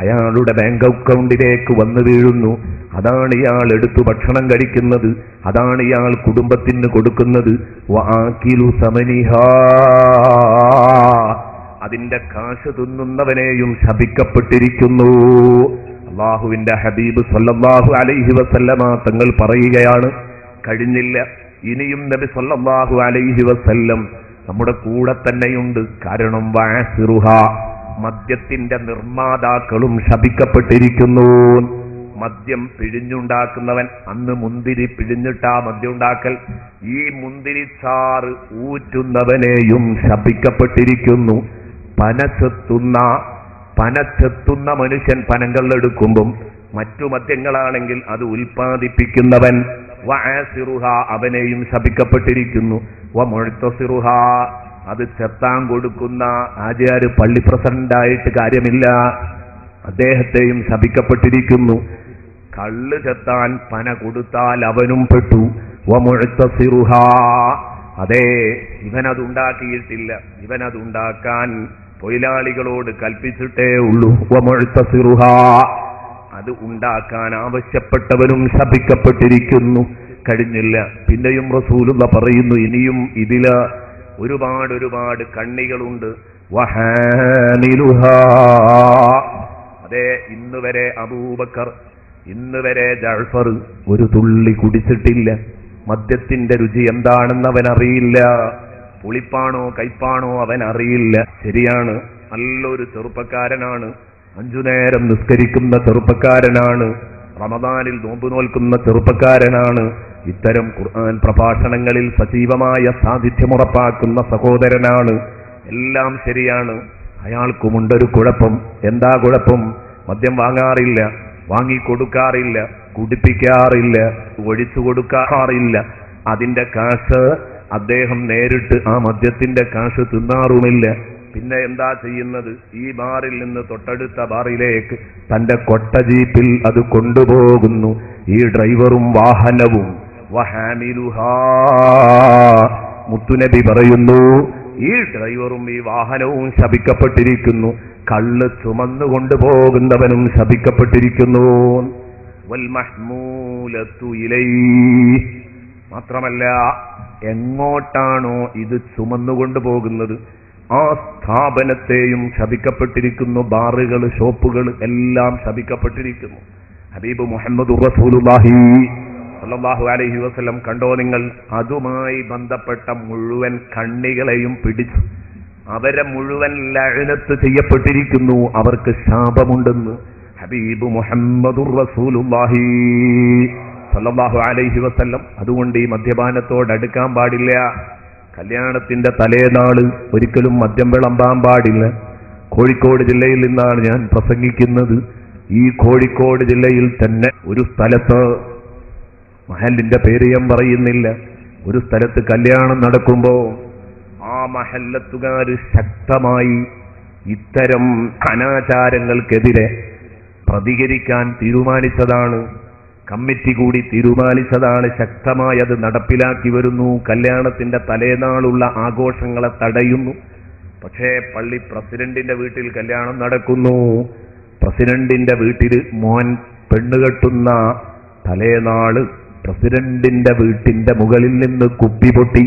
Speaker 1: അയാളുടെ ബാങ്ക് അക്കൗണ്ടിലേക്ക് വന്നു വീഴുന്നു. അതാണ് ഇയാൾ എടുത്തു ഭക്ഷണം കഴിക്കുന്നത്, അതാണ് ഇയാൾ കുടുംബത്തിന് കൊടുക്കുന്നത്. വആകിലു സമനിഹാ, അതിന്റെ കാശ് തിന്നുന്നവനെയും ശപിക്കപ്പെട്ടിരിക്കുന്നു. അല്ലാഹുവിന്റെ ഹബീബ് സല്ലല്ലാഹു അലൈഹി വസല്ലമ തങ്ങൾ പറയുകയാണ്, കഴിഞ്ഞില്ല, ഇനിയും നബി സല്ലല്ലാഹു അലൈഹി വസല്ലം നമ്മുടെ കൂടെ തന്നെയുണ്ട്. കാരണം വഅസിറുഹ, മദ്യത്തിന്റെ നിർമ്മാതാക്കളും ശപിക്കപ്പെട്ടിരിക്കുന്നു. മദ്യം പിഴിഞ്ഞുണ്ടാക്കുന്നവൻ, അന്ന് മുന്തിരി പിഴിഞ്ഞിട്ടാ മദ്യം ഉണ്ടാക്കൽ, ഈ മുന്തിരിച്ചാറ് ഊറ്റുന്നവനെയും ശപിക്കപ്പെട്ടിരിക്കുന്നു. പനച്ചെത്തുന്ന മനുഷ്യൻ പനങ്ങളെടുക്കുമ്പം മറ്റു മദ്യങ്ങളാണെങ്കിൽ അത് ഉൽപ്പാദിപ്പിക്കുന്നവൻ വഅസിറുഹ, അവനെയും ശപിക്കപ്പെട്ടിരിക്കുന്നു. വമുഅ്തസിറുഹ, അത് ചെത്താൻ കൊടുക്കുന്ന ആചാര്യ പള്ളി പ്രസിഡന്റായിട്ട് കാര്യമില്ല, അദ്ദേഹത്തെയും ശപിക്കപ്പെട്ടിരിക്കുന്നു. കള്ള് ചെത്താൻ പന കൊടുത്താൽ അവനും പെട്ടു. വമുഅ്തസിറുഹ, അതെ, ഇവനതുണ്ടാക്കിയിട്ടില്ല, ഇവനതുണ്ടാക്കാൻ തൊഴിലാളികളോട് കൽപ്പിച്ചിട്ടേ ഉള്ളൂ. വമുഅ്തസിറുഹ, അത് ഉണ്ടാക്കാൻ ആവശ്യപ്പെട്ടവനും ശപിക്കപ്പെട്ടിരിക്കുന്നു. കഴിഞ്ഞില്ല, പിന്നെയും റസൂലുള്ളാഹി പറയുന്നു, ഇനിയും ഇതില് ഒരുപാട് കണ്ണികളുണ്ട്. വഹാമിലുഹാ, അതെ, ഇന്നുവരെ അബൂബക്കർ, ഇന്നുവരെ ജഅഫർ ഒരു തുള്ളി കുടിച്ചിട്ടില്ല. മദ്യത്തിന്റെ രുചി എന്താണെന്ന് അവൻ അറിയില്ല, പുളിപ്പാണോ കയ്പാണോ അവൻ അറിയില്ല. ശരിയാണ്, നല്ലൊരു ചെറുപ്പക്കാരനാണ്, 5 നേരം നിസ്കരിക്കുന്ന ചെറുപ്പക്കാരനാണ്, റമദാനിൽ നോമ്പ് നോൽക്കുന്ന ചെറുപ്പക്കാരനാണ്, ഇത്തരം ഖുർആൻ പ്രഭാഷണങ്ങളിൽ സജീവമായ സാന്നിധ്യമുറപ്പാക്കുന്ന സഹോദരനാണ്. എല്ലാം ശരിയാണ്. അയാൾക്കുമുണ്ടൊരു കുഴപ്പം. എന്താ കുഴപ്പം? മദ്യം വാങ്ങാറില്ല, വാങ്ങിക്കൊടുക്കാറില്ല, കുടിപ്പിക്കാറില്ല, ഒഴിച്ചു കൊടുക്കാറില്ല. അതിന്റെ കാശ് അദ്ദേഹം നേരിട്ട് ആ മദ്യത്തിന്റെ കാശ് തിന്നാറുമില്ല. പിന്നെ എന്താ ചെയ്യുന്നത്? ഈ ബാറിൽ നിന്ന് തൊട്ടടുത്ത ബാറിലേക്ക് തന്റെ കൊട്ട ജീപ്പിൽ അത് കൊണ്ടുപോകുന്നു. ഈ ഡ്രൈവറും വാഹനവും വഹാമിലുഹാ, മുത്തുനബി പറയുന്നു, ഈ ഡ്രൈവറും ഈ വാഹനവും ശപിക്കപ്പെട്ടിരിക്കുന്നു. കള്ള് ചുമന്നു കൊണ്ടുപോകുന്നവനും ശപിക്കപ്പെട്ടിരിക്കുന്നു. വൽ മഹ്മൂലത്തു ഇലൈഹി, മാത്രമല്ല എങ്ങോട്ടാണോ ഇത് ചുമന്നുകൊണ്ടുപോകുന്നത് ആ സ്ഥാപനത്തെയും ശപിക്കപ്പെട്ടിരിക്കുന്നു. ബാറുകൾ, ഷോപ്പുകൾ എല്ലാം ശപിക്കപ്പെട്ടിരിക്കുന്നു. ഹബീബ് മുഹമ്മദുർ റസൂലുള്ളാഹി സല്ലല്ലാഹു അലൈഹി വസല്ലം കണ്ടോ നിങ്ങൾ, അതുമായി ബന്ധപ്പെട്ട മുഴുവൻ കണ്ണികളെയും പിടിച്ചു. അവരെ മുഴുവൻ ലഅനത്ത് ചെയ്യപ്പെട്ടിരിക്കുന്നു, അവർക്ക് ശാപമുണ്ടെന്ന് ഹബീബ് മുഹമ്മദുർ റസൂലുള്ളാഹി സല്ലല്ലാഹു അലൈഹി വസല്ലം. അതുകൊണ്ട് ഈ മദ്യപാനത്തോട് അടുക്കാൻ പാടില്ല. കല്യാണത്തിന്റെ തലേനാള് ഒരിക്കലും മദ്യം വിളമ്പാൻ പാടില്ല. കോഴിക്കോട് ജില്ലയിൽ നിന്നാണ് ഞാൻ പ്രസംഗിക്കുന്നത്. ഈ കോഴിക്കോട് ജില്ലയിൽ തന്നെ ഒരു സ്ഥലത്ത്, മഹലിന്റെ പേര് ഞാൻ പറയുന്നില്ല, ഒരു സ്ഥലത്ത് കല്യാണം നടക്കുമ്പോ ആ മഹല്ലത്തുകാര് ശക്തമായി ഇത്തരം അനാചാരങ്ങൾക്കെതിരെ പ്രതികരിക്കാൻ തീരുമാനിച്ചതാണ്. കമ്മിറ്റി കൂടി തീരുമാനിച്ചതാണ്, ശക്തമായി അത് നടപ്പിലാക്കി വരുന്നു. കല്യാണത്തിന്റെ തലേനാളുള്ള ആഘോഷങ്ങളെ തടയുന്നു. പക്ഷേ പള്ളി പ്രസിഡന്റിന്റെ വീട്ടിൽ കല്യാണം നടക്കുന്നു. പ്രസിഡന്റിന്റെ വീട്ടിൽ മോൻ പെണ്ണുകെട്ടുന്ന തലേനാള് പ്രസിഡന്റിന്റെ വീട്ടിന്റെ മുകളിൽ നിന്ന് കുപ്പി പൊട്ടി.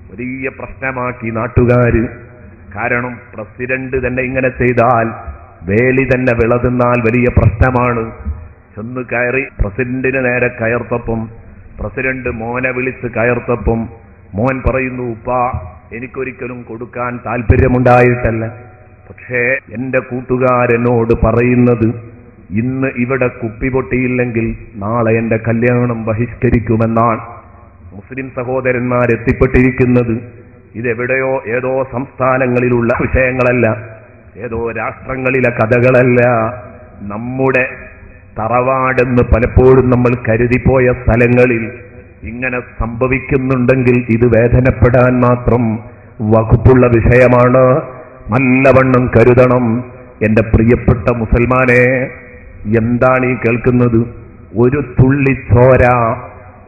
Speaker 1: വലിയ പ്രശ്നമാക്കി നാട്ടുകാര്. കാരണം പ്രസിഡന്റ് തന്നെ ഇങ്ങനെ ചെയ്താൽ, വേലി തന്നെ വിളതുന്നാൽ വലിയ പ്രശ്നമാണ്. ചെന്ന് കയറി പ്രസിഡന്റിന് നേരെ കയർത്തപ്പം, പ്രസിഡന്റ് മോനെ വിളിച്ച് കയർത്തപ്പം മോൻ പറയുന്നു, ഉപ്പാ, എനിക്കൊരിക്കലും കൊടുക്കാൻ താല്പര്യമുണ്ടായിട്ടല്ല, പക്ഷേ എന്റെ കൂട്ടുകാരനോട് പറയുന്നത്, ഇന്ന് ഇവിടെ കുപ്പി പൊട്ടിയില്ലെങ്കിൽ നാളെ എന്റെ കല്യാണം ബഹിഷ്കരിക്കുമെന്നാണ്. മുസ്ലിം സഹോദരന്മാരെത്തിപ്പെട്ടിരിക്കുന്നത് ഇതെവിടെയോ ഏതോ സംസ്ഥാനങ്ങളിലുള്ള വിഷയങ്ങളല്ല, ഏതോ രാഷ്ട്രങ്ങളിലെ കഥകളല്ല. നമ്മുടെ തറവാടെന്ന് പലപ്പോഴും നമ്മൾ കരുതിപ്പോയ സ്ഥലങ്ങളിൽ ഇങ്ങനെ സംഭവിക്കുന്നുണ്ടെങ്കിൽ ഇത് വേദനപ്പെടാൻ മാത്രം വകുപ്പുള്ള വിഷയമാണ്. നല്ലവണ്ണം കരുതണം. എന്റെ പ്രിയപ്പെട്ട മുസൽമാനെ, എന്താണ് ഈ കേൾക്കുന്നത്? ഒരു തുള്ളി ചോര,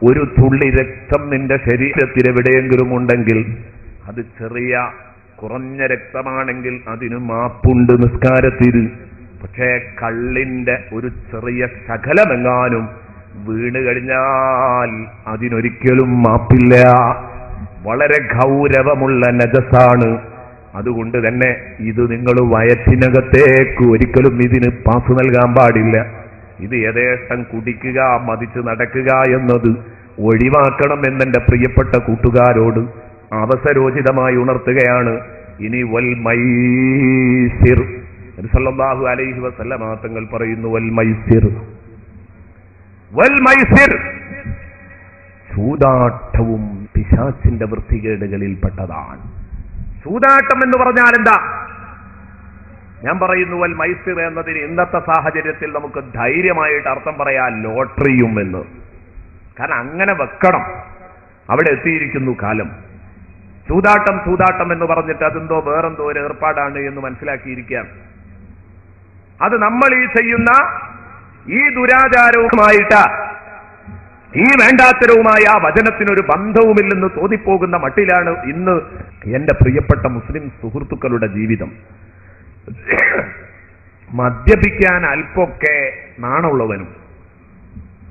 Speaker 1: ഒരു തുള്ളി രക്തം നിന്റെ ശരീരത്തിൽ എവിടെയെങ്കിലും ഉണ്ടെങ്കിൽ, അത് ചെറിയ കുറഞ്ഞ രക്തമാണെങ്കിൽ അതിന് മാപ്പുണ്ട് നിസ്കാരത്തിൽ. പക്ഷേ കള്ളിന്റെ ഒരു ചെറിയ ശകലമെങ്ങാനും വീണ് കഴിഞ്ഞാൽ അതിനൊരിക്കലും മാപ്പില്ല. വളരെ ഗൗരവമുള്ള നജസാണ്. അതുകൊണ്ട് തന്നെ ഇത് നിങ്ങൾ വയറ്റിനകത്തേക്ക് ഒരിക്കലും ഇതിന് പാസ് നൽകാൻ പാടില്ല. ഇത് യഥേഷ്ടം കുടിക്കുക, മതിച്ച് നടക്കുക എന്നത് ഒഴിവാക്കണം എന്നെന്റെ പ്രിയപ്പെട്ട കൂട്ടുകാരോട് അവസരോചിതമായി ഉണർത്തുകയാണ്. ഇനി വൽ മൈസിർ, നബി സല്ലല്ലാഹു അലൈഹി വസല്ലമ തങ്ങൾ പറയുന്നു, വൽ മൈസിർ, വൽ മൈസിർ, ചൂതാട്ടവും പിശാചിന്റെ വൃത്തികേടുകളിൽപ്പെട്ടതാണ്. ചൂതാട്ടം എന്ന് പറഞ്ഞാൽ എന്താ? ഞാൻ പറയുന്നു വൽ മൈസിർ എന്നതിന് ഇന്നത്തെ സാഹചര്യത്തിൽ നമുക്ക് ധൈര്യമായിട്ട് അർത്ഥം പറയാം ലോട്ടറിയും എന്ന്. കാരണം അങ്ങനെ വെക്കണം. അവിടെ എത്തിയിരിക്കുന്നു കാലം. ചൂതാട്ടം ചൂതാട്ടം എന്ന് പറഞ്ഞിട്ട് അതെന്തോ വേറെന്തോ ഒരു ഏർപ്പാടാണ് എന്ന് മനസ്സിലാക്കിയിരിക്കുകയാണ്. അത് നമ്മൾ ഈ ചെയ്യുന്ന ഈ ദുരാചാരവുമായിട്ട്, ഈ വേണ്ടാത്തരവുമായ ആ വചനത്തിനൊരു ബന്ധവുമില്ലെന്ന് തോന്നിപ്പോകുന്ന മട്ടിലാണ് ഇന്ന് എന്റെ പ്രിയപ്പെട്ട മുസ്ലിം സുഹൃത്തുക്കളുടെ ജീവിതം. മദ്യപിക്കാൻ അല്പമൊക്കെ നാണമുള്ളവനും,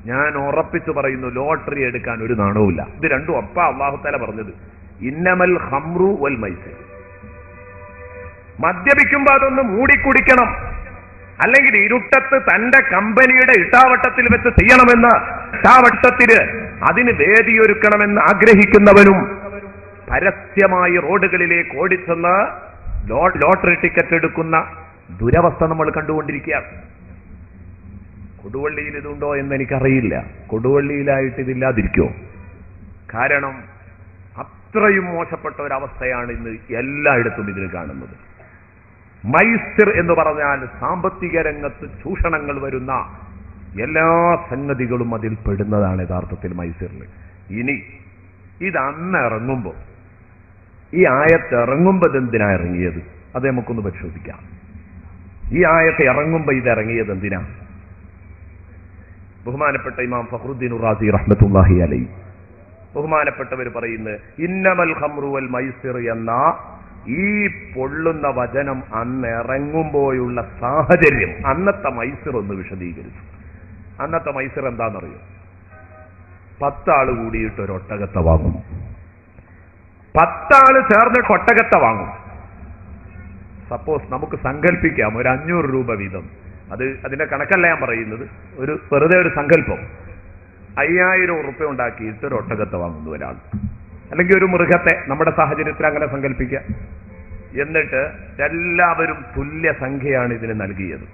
Speaker 1: ഞാൻ ഉറപ്പിച്ചു പറയുന്നു ലോട്ടറി എടുക്കാൻ ഒരു നാണവുമില്ല. ഇത് രണ്ടും ഒപ്പ അല്ലാഹു തആല പറഞ്ഞത്, ഇന്നമൽ ഖംറു വൽ മൈസിർ. മദ്യപിക്കുമ്പോ അതൊന്ന് മൂടിക്കുടിക്കണം, അല്ലെങ്കിൽ ഇരുട്ടത്ത് തന്റെ കമ്പനിയുടെ ഇട്ടാവട്ടത്തിൽ വെച്ച് ചെയ്യണമെന്ന്, ഇട്ടാവട്ടത്തിന് അതിന് വേദിയൊരുക്കണമെന്ന് ആഗ്രഹിക്കുന്നവനും പരസ്യമായി റോഡുകളിലേക്ക് ഓടിച്ചെന്ന് ലോട്ടറി ടിക്കറ്റ് എടുക്കുന്ന ദുരവസ്ഥ നമ്മൾ കണ്ടുകൊണ്ടിരിക്കുകയാണ്. കൊടുവള്ളിയിൽ ഇതുണ്ടോ എന്ന് എനിക്കറിയില്ല. കൊടുവള്ളിയിലായിട്ട് ഇതില്ലാതിരിക്കോ? കാരണം അത്രയും മോശപ്പെട്ട ഒരവസ്ഥയാണ് ഇന്ന് എല്ലായിടത്തും ഇതിന് കാണുന്നത്. മൈസിർ എന്ന് പറഞ്ഞാൽ സാമ്പത്തിക രംഗത്ത് ചൂഷണങ്ങൾ വരുന്ന എല്ലാ സംഗതികളും അതിൽ പെടുന്നതാണ് യഥാർത്ഥത്തിൽ മൈസിറിൽ. ഇനി ഇത് അന്ന് ഇറങ്ങുമ്പോൾ, ഈ ആയത്ത് ഇറങ്ങുമ്പോൾ ഇതെന്തിനാ ഇറങ്ങിയത്? അത് നമുക്കൊന്ന് പരിശോധിക്കാം. ഈ ആയത്ത് ഇറങ്ങുമ്പോൾ ഇത് ഇറങ്ങിയത് എന്തിനാ? ബഹുമാനപ്പെട്ട ഇമാം ഫഖ്റുദ്ദീൻ റാസി റഹ്മത്തുള്ളാഹി അലൈഹി, ബഹുമാനപ്പെട്ടവർ പറയുന്നത്, ഇന്നമൽ ഖംറു വൽ മൈസിർ എന്ന ഈ പൊള്ളുന്ന വചനം അന്ന് ഇറങ്ങുമ്പോഴുള്ള സാഹചര്യം, അന്നത്തെ മൈസിർ ഒന്ന് വിശദീകരിച്ചു. അന്നത്തെ മൈസിർ എന്താണെന്നറിയോ? 10 ആള് കൂടിയിട്ട് ഒരു ഒട്ടകത്തെ വാങ്ങും. 10 ആള് ചേർന്നിട്ട് ഒട്ടകത്തെ വാങ്ങും. സപ്പോസ് നമുക്ക് സങ്കല്പിക്കാം ഒരു 500 രൂപ വീതം. അതിന്റെ കണക്കല്ല ഞാൻ പറയുന്നത്, ഒരു വെറുതെ ഒരു സങ്കല്പം. 5000 ഉറുപ്പ്യ ഉണ്ടാക്കിയിട്ട് ഒരു ഒട്ടകത്തെ വാങ്ങുന്നു ഒരാൾ, അല്ലെങ്കിൽ ഒരു മൃഗത്തെ, നമ്മുടെ സാഹചര്യത്തിൽ അങ്ങനെ സങ്കല്പിക്കാം. എന്നിട്ട് എല്ലാവരും തുല്യ സംഖ്യയാണ് ഇതിന് നൽകിയത്.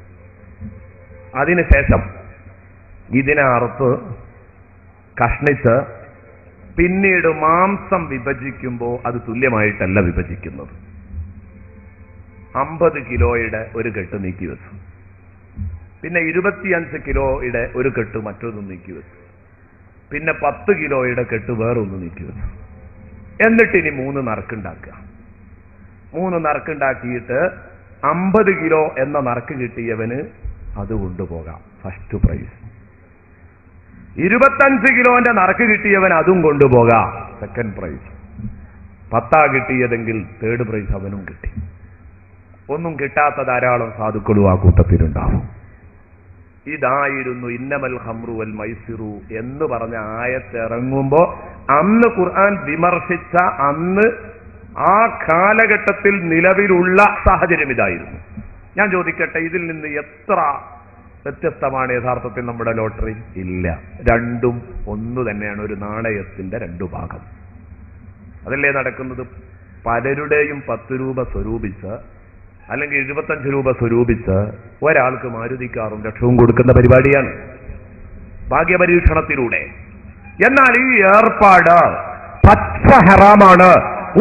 Speaker 1: അതിനുശേഷം ഇതിനെ അറുത്ത് കഷ്ണിച്ച് പിന്നീട് മാംസം വിഭജിക്കുമ്പോൾ അത് തുല്യമായിട്ടല്ല വിഭജിക്കുന്നത്. 50 കിലോയുടെ ഒരു കെട്ട് നീക്കി വെച്ചു, പിന്നെ 25 കിലോയുടെ ഒരു കെട്ട് മറ്റൊന്ന് നീക്കി വെച്ചു, പിന്നെ 10 കിലോയുടെ കെട്ട് വേറൊന്ന് നീക്കി വെച്ചു. എന്നിട്ട് ഇനി 3 നറുക്കുണ്ടാക്കുക. 3 നറുക്കുണ്ടാക്കിയിട്ട് 50 കിലോ എന്ന നറുക്ക് കിട്ടിയവന് അത് കൊണ്ടുപോകാം, ഫസ്റ്റ് പ്രൈസ്. 25 കിലോന്റെ നറുക്ക് കിട്ടിയവൻ അതും കൊണ്ടുപോകാം, സെക്കൻഡ് പ്രൈസ്. 10 കിട്ടിയതെങ്കിൽ തേർഡ് പ്രൈസ് അവനും കിട്ടി. ഒന്നും കിട്ടാത്ത ധാരാളം സാധുക്കളും ആ കൂട്ടത്തിലുണ്ടാവും. ഇതായിരുന്നു ഇന്നമൽ ഖംറു വൽ മൈസിറു എന്ന് പറഞ്ഞ ആയത്ത് ഇറങ്ങുമ്പോ അന്ന് ഖുർആൻ വിമർശിച്ച, അന്ന് ആ കാലഘട്ടത്തിൽ നിലവിലുള്ള സാഹചര്യം ഇതായിരുന്നു. ഞാൻ ചോദിക്കട്ടെ, ഇതിൽ നിന്ന് എത്ര വ്യത്യസ്തമാണ് യഥാർത്ഥത്തിൽ നമ്മുടെ ലോട്ടറി? ഇല്ല, രണ്ടും ഒന്ന് തന്നെയാണ്, ഒരു നാണയത്തിന്റെ 2 ഭാഗം. അതല്ലേ നടക്കുന്നത്? പലരുടെയും 10 രൂപ സ്വരൂപിച്ച്, അല്ലെങ്കിൽ 75 രൂപ സ്വരൂപിച്ച് ഒരാൾക്ക് മാരുതി കാറും ലക്ഷവും കൊടുക്കുന്ന പരിപാടിയാണ് ഭാഗ്യപരീക്ഷണത്തിലൂടെ. എന്നാൽ ഈ ഏർപ്പാട് പച്ച ഹറാമാണ്,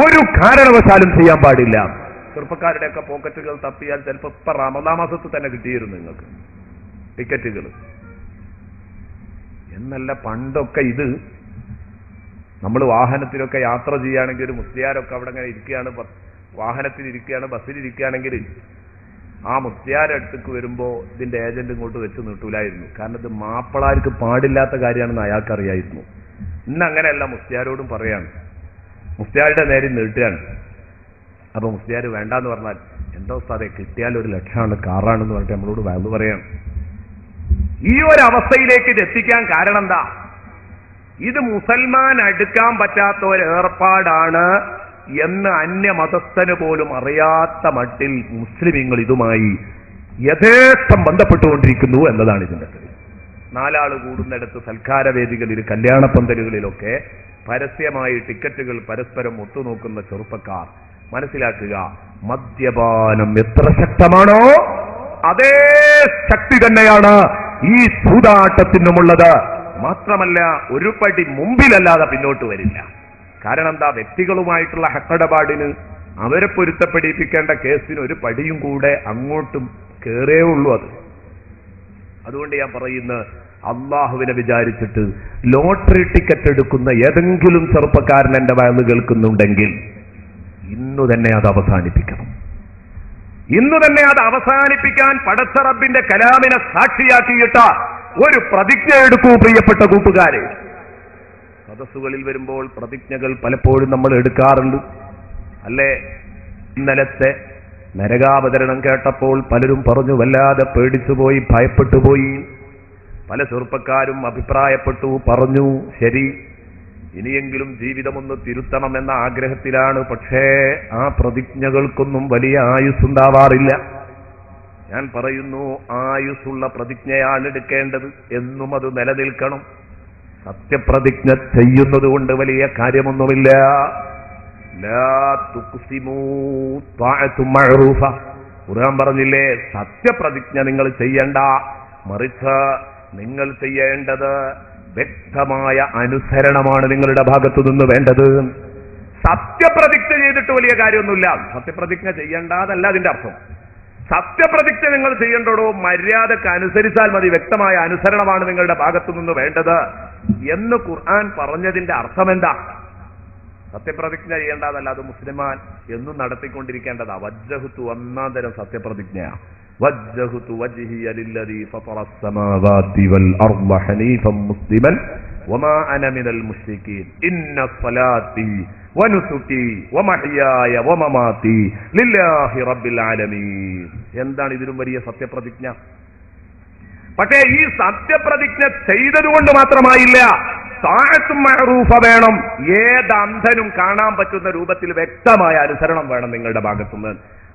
Speaker 1: ഒരു കാരണവശാലും ചെയ്യാൻ പാടില്ല. ചെറുപ്പക്കാരുടെയൊക്കെ പോക്കറ്റുകൾ തപ്പിയാൽ ചിലപ്പോൾ ഇപ്പൊ റമദാൻ മാസത്തിൽ തന്നെ കിട്ടിയിരുന്നു നിങ്ങൾക്ക് ടിക്കറ്റുകൾ എന്നല്ല. പണ്ടൊക്കെ ഇത് നമ്മൾ വാഹനത്തിലൊക്കെ യാത്ര ചെയ്യുകയാണെങ്കിൽ ഒരു മുസ്ലിയാരൊക്കെ അവിടെ ഇങ്ങനെ ഇരിക്കുകയാണ്, വാഹനത്തിലിരിക്കുകയാണ്, ബസ്സിലിരിക്കുകയാണെങ്കിൽ ആ മുസ്ലിയാരുടെ അടുത്തേക്ക് വരുമ്പോൾ ഇതിന്റെ ഏജന്റ് ഇങ്ങോട്ട് വെച്ച് നീട്ടൂലായിരുന്നു. കാരണം ഇത് മാപ്പിളാർക്ക് പാടില്ലാത്ത കാര്യമാണെന്ന് അയാൾക്കറിയായിരുന്നു. ഇന്ന് അങ്ങനെയല്ല, മുസ്ലിയാരോടും പറയാണ്, മുസ്ലിയാരുടെ നേരെ നീട്ടുകയാണ്. അപ്പൊ മുസ്ലിയാർ വേണ്ടാന്ന് പറഞ്ഞാൽ എന്തോ ഉസ്താദേ കിട്ടിയാൽ 1 ലക്ഷമാണ് കാറാണെന്ന് പറഞ്ഞിട്ട് നമ്മളോട് വയലു പറയാണ്. ഈ ഒരു അവസ്ഥയിലേക്ക് ഇത് എത്തിക്കാൻ കാരണം എന്താ? ഇത് മുസൽമാൻ അടുക്കാൻ പറ്റാത്ത ഒരു ഏർപ്പാടാണ് എന്ന് അന്യമതസ്ഥന് പോലും അറിയാത്ത മട്ടിൽ മുസ്ലിമീങ്ങൾ ഇതുമായി യഥേഷ്ടം ബന്ധപ്പെട്ടുകൊണ്ടിരിക്കുന്നു എന്നതാണ് ഇതിന്റെ. 4 ആൾ കൂടുന്നിടത്ത് സൽക്കാരവേദികളിൽ, കല്യാണപ്പന്തലുകളിലൊക്കെ പരസ്യമായി ടിക്കറ്റുകൾ പരസ്പരം ഒത്തുനോക്കുന്ന ചെറുപ്പക്കാർ മനസ്സിലാക്കുക, മദ്യപാനം എത്ര ശക്തമാണോ അതേ ശക്തി തന്നെയാണ് ഈ ചൂതാട്ടത്തിനുമുള്ളത്. മാത്രമല്ല ഒരു പടി മുമ്പിലല്ലാതെ പിന്നോട്ട് വരില്ല. കാരണം എന്താ? വ്യക്തികളുമായിട്ടുള്ള ഹക്കിടപാടിന് അവരെ പൊരുത്തപ്പെടിപ്പിക്കേണ്ട കേസിന് ഒരു പടിയും കൂടെ അങ്ങോട്ടും കേറേ ഉള്ളൂ. അതുകൊണ്ട് ഞാൻ പറയുന്നത്, അള്ളാഹുവിനെ വിചാരിച്ചിട്ട് ലോട്ടറി ടിക്കറ്റ് എടുക്കുന്ന ഏതെങ്കിലും ചെറുപ്പക്കാരൻ എന്റെ വയന്ന് കേൾക്കുന്നുണ്ടെങ്കിൽ ഇന്നു തന്നെ അത് അവസാനിപ്പിക്കണം. ഇന്നു തന്നെ അത് അവസാനിപ്പിക്കാൻ പടച്ച റബ്ബിന്റെ കലാമിനെ സാക്ഷിയാക്കിയിട്ട് ഒരു പ്രതിജ്ഞ എടുക്കൂ പ്രിയപ്പെട്ട കൂട്ടുകാരെ. സദസ്സുകളിൽ വരുമ്പോൾ പ്രതിജ്ഞകൾ പലപ്പോഴും നമ്മൾ എടുക്കാറുണ്ട് അല്ലേ? ഇന്നലത്തെ നരകാവതരണം കേട്ടപ്പോൾ പലരും പറഞ്ഞു വല്ലാതെ പേടിച്ചുപോയി, ഭയപ്പെട്ടുപോയി. പല ചെറുപ്പക്കാരും അഭിപ്രായപ്പെട്ടു, പറഞ്ഞു ശരി ഇനിയെങ്കിലും ജീവിതമൊന്ന് തിരുത്തണമെന്ന ആഗ്രഹത്തിലാണ്. പക്ഷേ ആ പ്രതിജ്ഞകൾക്കൊന്നും വലിയ ആയുസ്സുണ്ടാവാറില്ല. ഞാൻ പറയുന്നു, ആയുസ്സുള്ള പ്രതിജ്ഞയാണ് എടുക്കേണ്ടത്. എന്നും അത് നിലനിൽക്കണം. സത്യപ്രതിജ്ഞ ചെയ്യുന്നത് കൊണ്ട് വലിയ കാര്യമൊന്നുമില്ല. ഖുർആൻ പറഞ്ഞില്ലേ, സത്യപ്രതിജ്ഞ നിങ്ങൾ ചെയ്യണ്ട, മറിച്ച് നിങ്ങൾ ചെയ്യേണ്ടത് വ്യക്തമായ അനുസരണമാണ് നിങ്ങളുടെ ഭാഗത്തു നിന്ന് വേണ്ടത്. സത്യപ്രതിജ്ഞ ചെയ്തിട്ട് വലിയ കാര്യമൊന്നുമില്ല. സത്യപ്രതിജ്ഞ ചെയ്യണ്ടതല്ല അതിന്റെ അർത്ഥം. സത്യപ്രതിജ്ഞ നിങ്ങൾ ചെയ്യേണ്ടോ മര്യാദക്ക് അനുസരിച്ചാൽ മതി, വ്യക്തമായ അനുസരണമാണ് നിങ്ങളുടെ ഭാഗത്തു നിന്ന് വേണ്ടത് എന്ന് ഖുർആൻ പറഞ്ഞതിന്റെ അർത്ഥം എന്താ? സത്യപ്രതിജ്ഞ ചെയ്യേണ്ടതല്ല, അത് മുസ്ലിമാൻ എന്നും നടത്തിക്കൊണ്ടിരിക്കേണ്ടതാ. വജ്ജഹ്തു ഒന്നാം തരം സത്യപ്രതിജ്ഞ. വജ്ജഹ്തു വജ്ഹിയ ലില്ലദീ ഫതറസ് സമാവാതി വൽ അർള ഹനീഫൻ മുസ്ലിമൻ വമാ അന മിനൽ മുശ്രികീൻ ഇന്ന സ്വലാത്തി വനുസുകി വമഹ്യായ വമമാതി ലില്ലാഹി റബ്ബിൽ ആലമീൻ. എന്താണ് ഇതിലും വലിയ സത്യപ്രതിജ്ഞ? പക്ഷേ ഈ സത്യപ്രതിജ്ഞ ചെയ്തതുകൊണ്ട് മാത്രമായില്ല, താഅത്തും മഅറൂഫ വേണം. ഏത് അന്ധനും കാണാൻ പറ്റുന്ന രൂപത്തിൽ വ്യക്തമായ അനുസരണം വേണം നിങ്ങളുടെ ഭാഗത്തുനിന്ന്.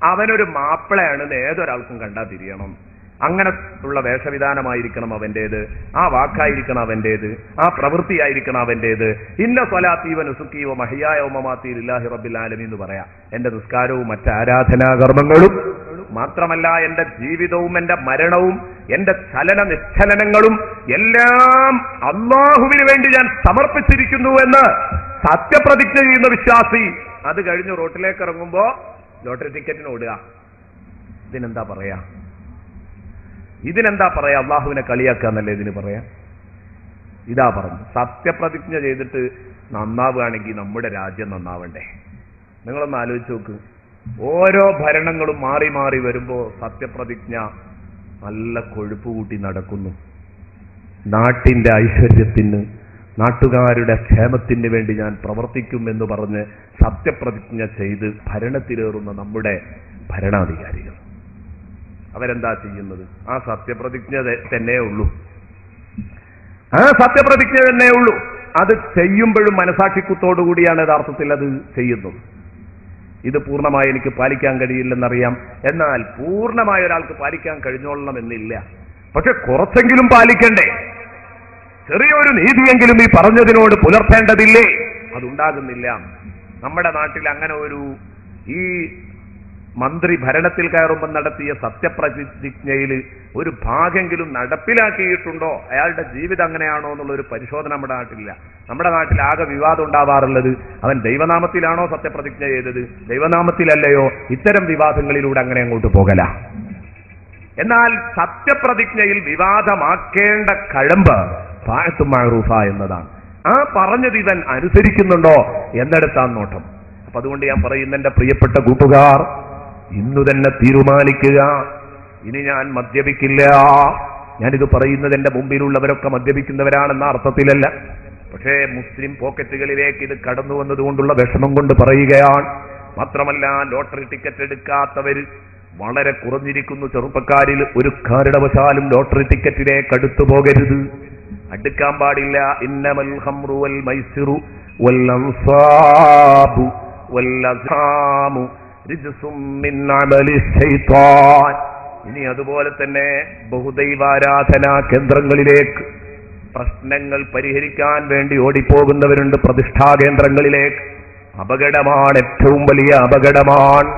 Speaker 1: അവനൊരു മാപ്പിളയാണ് ഏതൊരാൾക്കും കണ്ടാൽ തിരിയണം. അങ്ങനെ ഉള്ള വേഷവിധാനമായിരിക്കണം അവന്റേത്, ആ വാക്കായിരിക്കണം അവന്റേത്, ആ പ്രവൃത്തിയായിരിക്കണം അവന്റേത്. ഇന്ന സ്വലാത്തി വനുസുകി വമഹ്യായ വമമാതി ലില്ലാഹി റബ്ബിൽ ആലമീൻ എന്ന് പറയാം. എന്റെ നിസ്കാരവും മറ്റ് ആരാധനാകർമ്മങ്ങളും മാത്രമല്ല, എന്റെ ജീവിതവും എന്റെ മരണവും എന്റെ ചലന നിശ്ചലനങ്ങളും എല്ലാം അല്ലാഹുവിന് വേണ്ടി ഞാൻ സമർപ്പിച്ചിരിക്കുന്നു എന്ന് സത്യപ്രതിജ്ഞ ചെയ്യുന്ന വിശ്വാസി അത് കഴിഞ്ഞ് റോട്ടിലേക്ക് ഇറങ്ങുമ്പോ ലോട്ടറി ടിക്കറ്റിന് ഓടുക. ഇതിനെന്താ പറയാ? ഇതിനെന്താ പറയാ? അള്ളാഹുവിനെ കളിയാക്കുക എന്നല്ലേ ഇതിന് പറയാ? ഇതാ പറഞ്ഞു, സത്യപ്രതിജ്ഞ ചെയ്തിട്ട് നന്നാവുകയാണെങ്കിൽ നമ്മുടെ രാജ്യം നന്നാവണ്ടേ? നിങ്ങളൊന്ന് ആലോചിച്ച് നോക്ക്. ഓരോ ഭരണങ്ങളും മാറി മാറി വരുമ്പോ സത്യപ്രതിജ്ഞ നല്ല കൊഴുപ്പ് കൂട്ടി നടക്കുന്നു. നാട്ടിന്റെ ഐശ്വര്യത്തിന്, നാട്ടുകാരുടെ ക്ഷേമത്തിന് വേണ്ടി ഞാൻ പ്രവർത്തിക്കും എന്ന് പറഞ്ഞ് സത്യപ്രതിജ്ഞ ചെയ്ത് ഭരണത്തിലേറുന്ന നമ്മുടെ ഭരണാധികാരികൾ അവരെന്താ ചെയ്യുന്നത്? ആ സത്യപ്രതിജ്ഞ തന്നെ ഉള്ളൂ, ആ സത്യപ്രതിജ്ഞ തന്നെ ഉള്ളൂ. അത് ചെയ്യുമ്പോഴും മനസാക്ഷിക്കുത്തോടുകൂടിയാണ് യഥാർത്ഥത്തിൽ അത് ചെയ്യുന്നത്. ഇത് പൂർണ്ണമായി എനിക്ക് പാലിക്കാൻ കഴിയില്ലെന്നറിയാം, എന്നാൽ പൂർണ്ണമായ ഒരാൾക്ക് പാലിക്കാൻ കഴിഞ്ഞോളണം എന്നില്ല. പക്ഷെ കുറച്ചെങ്കിലും പാലിക്കണ്ടേ? ചെറിയൊരു നീതിയെങ്കിലും ഈ പറഞ്ഞതിനോട് പുലർത്തേണ്ടതില്ലേ? അതുണ്ടാകുന്നില്ല. നമ്മുടെ നാട്ടിൽ അങ്ങനെ ഈ മന്ത്രി ഭരണത്തിൽ കയറുമ്പോൾ നടത്തിയ സത്യപ്രതിജ്ഞയിൽ ഒരു ഭാഗമെങ്കിലും നടപ്പിലാക്കിയിട്ടുണ്ടോ? അയാളുടെ ജീവിതം അങ്ങനെയാണോ എന്നുള്ള ഒരു പരിശോധന നമ്മുടെ നാട്ടിലില്ല. നമ്മുടെ നാട്ടിൽ ആകെ വിവാദം ഉണ്ടാവാറുള്ളത് അവൻ ദൈവനാമത്തിലാണോ സത്യപ്രതിജ്ഞ ചെയ്തത്, ദൈവനാമത്തിലല്ലയോ? ഇത്തരം വിവാദങ്ങളിലൂടെ അങ്ങനെ അങ്ങോട്ട് പോകല. എന്നാൽ സത്യപ്രതിജ്ഞയിൽ വിവാദമാക്കേണ്ട കഴമ്പ് ഫാഅത്തും മഅറൂഫ എന്നതാണ്. ആ പറഞ്ഞത് ഇവൻ അനുസരിക്കുന്നുണ്ടോ എന്നെടുത്താൻ നോട്ടം. അപ്പൊ അതുകൊണ്ട് ഞാൻ പറയുന്ന എന്റെ പ്രിയപ്പെട്ട കൂട്ടുകാർ, ഇന്നു തന്നെ തീരുമാനിക്കുക, ഇനി ഞാൻ മദ്യപിക്കില്ല. ഞാനിത് പറയുന്നത് എന്റെ മുമ്പിലുള്ളവരൊക്കെ മദ്യപിക്കുന്നവരാണെന്ന അർത്ഥത്തിലല്ല. പക്ഷേ മുസ്ലിം പോക്കറ്റുകളിലേക്ക് ഇത് കടന്നു വന്നതുകൊണ്ടുള്ള വിഷമം കൊണ്ട് പറയുകയാണ്. മാത്രമല്ല, ലോട്ടറി ടിക്കറ്റ് എടുക്കാത്തവര് വളരെ കുറഞ്ഞിരിക്കുന്നു. ചെറുപ്പക്കാരിൽ ഒരു കാരണവശാലും ലോട്ടറി ടിക്കറ്റിലേക്ക് അടുത്തു പോകരുത്, അടുക്കാൻ പാടില്ല. ഇന്നമൽ ഖംറു വൽ മൈസിറു വൽ അൻസാബു വൽ അസ്ഹാമു റിജ്സും മിൻ അമലി ശൈത്താൻ. ഇനി അതുപോലെ തന്നെ ബഹുദൈവാരാധനാ കേന്ദ്രങ്ങളിലേക്ക് പ്രശ്നങ്ങൾ പരിഹരിക്കാൻ വേണ്ടി ഓടിപ്പോകുന്നവരുണ്ട്, പ്രതിഷ്ഠാ കേന്ദ്രങ്ങളിലേക്ക്. അപകടമാണ്, ഏറ്റവും വലിയ അപകടമാണ്.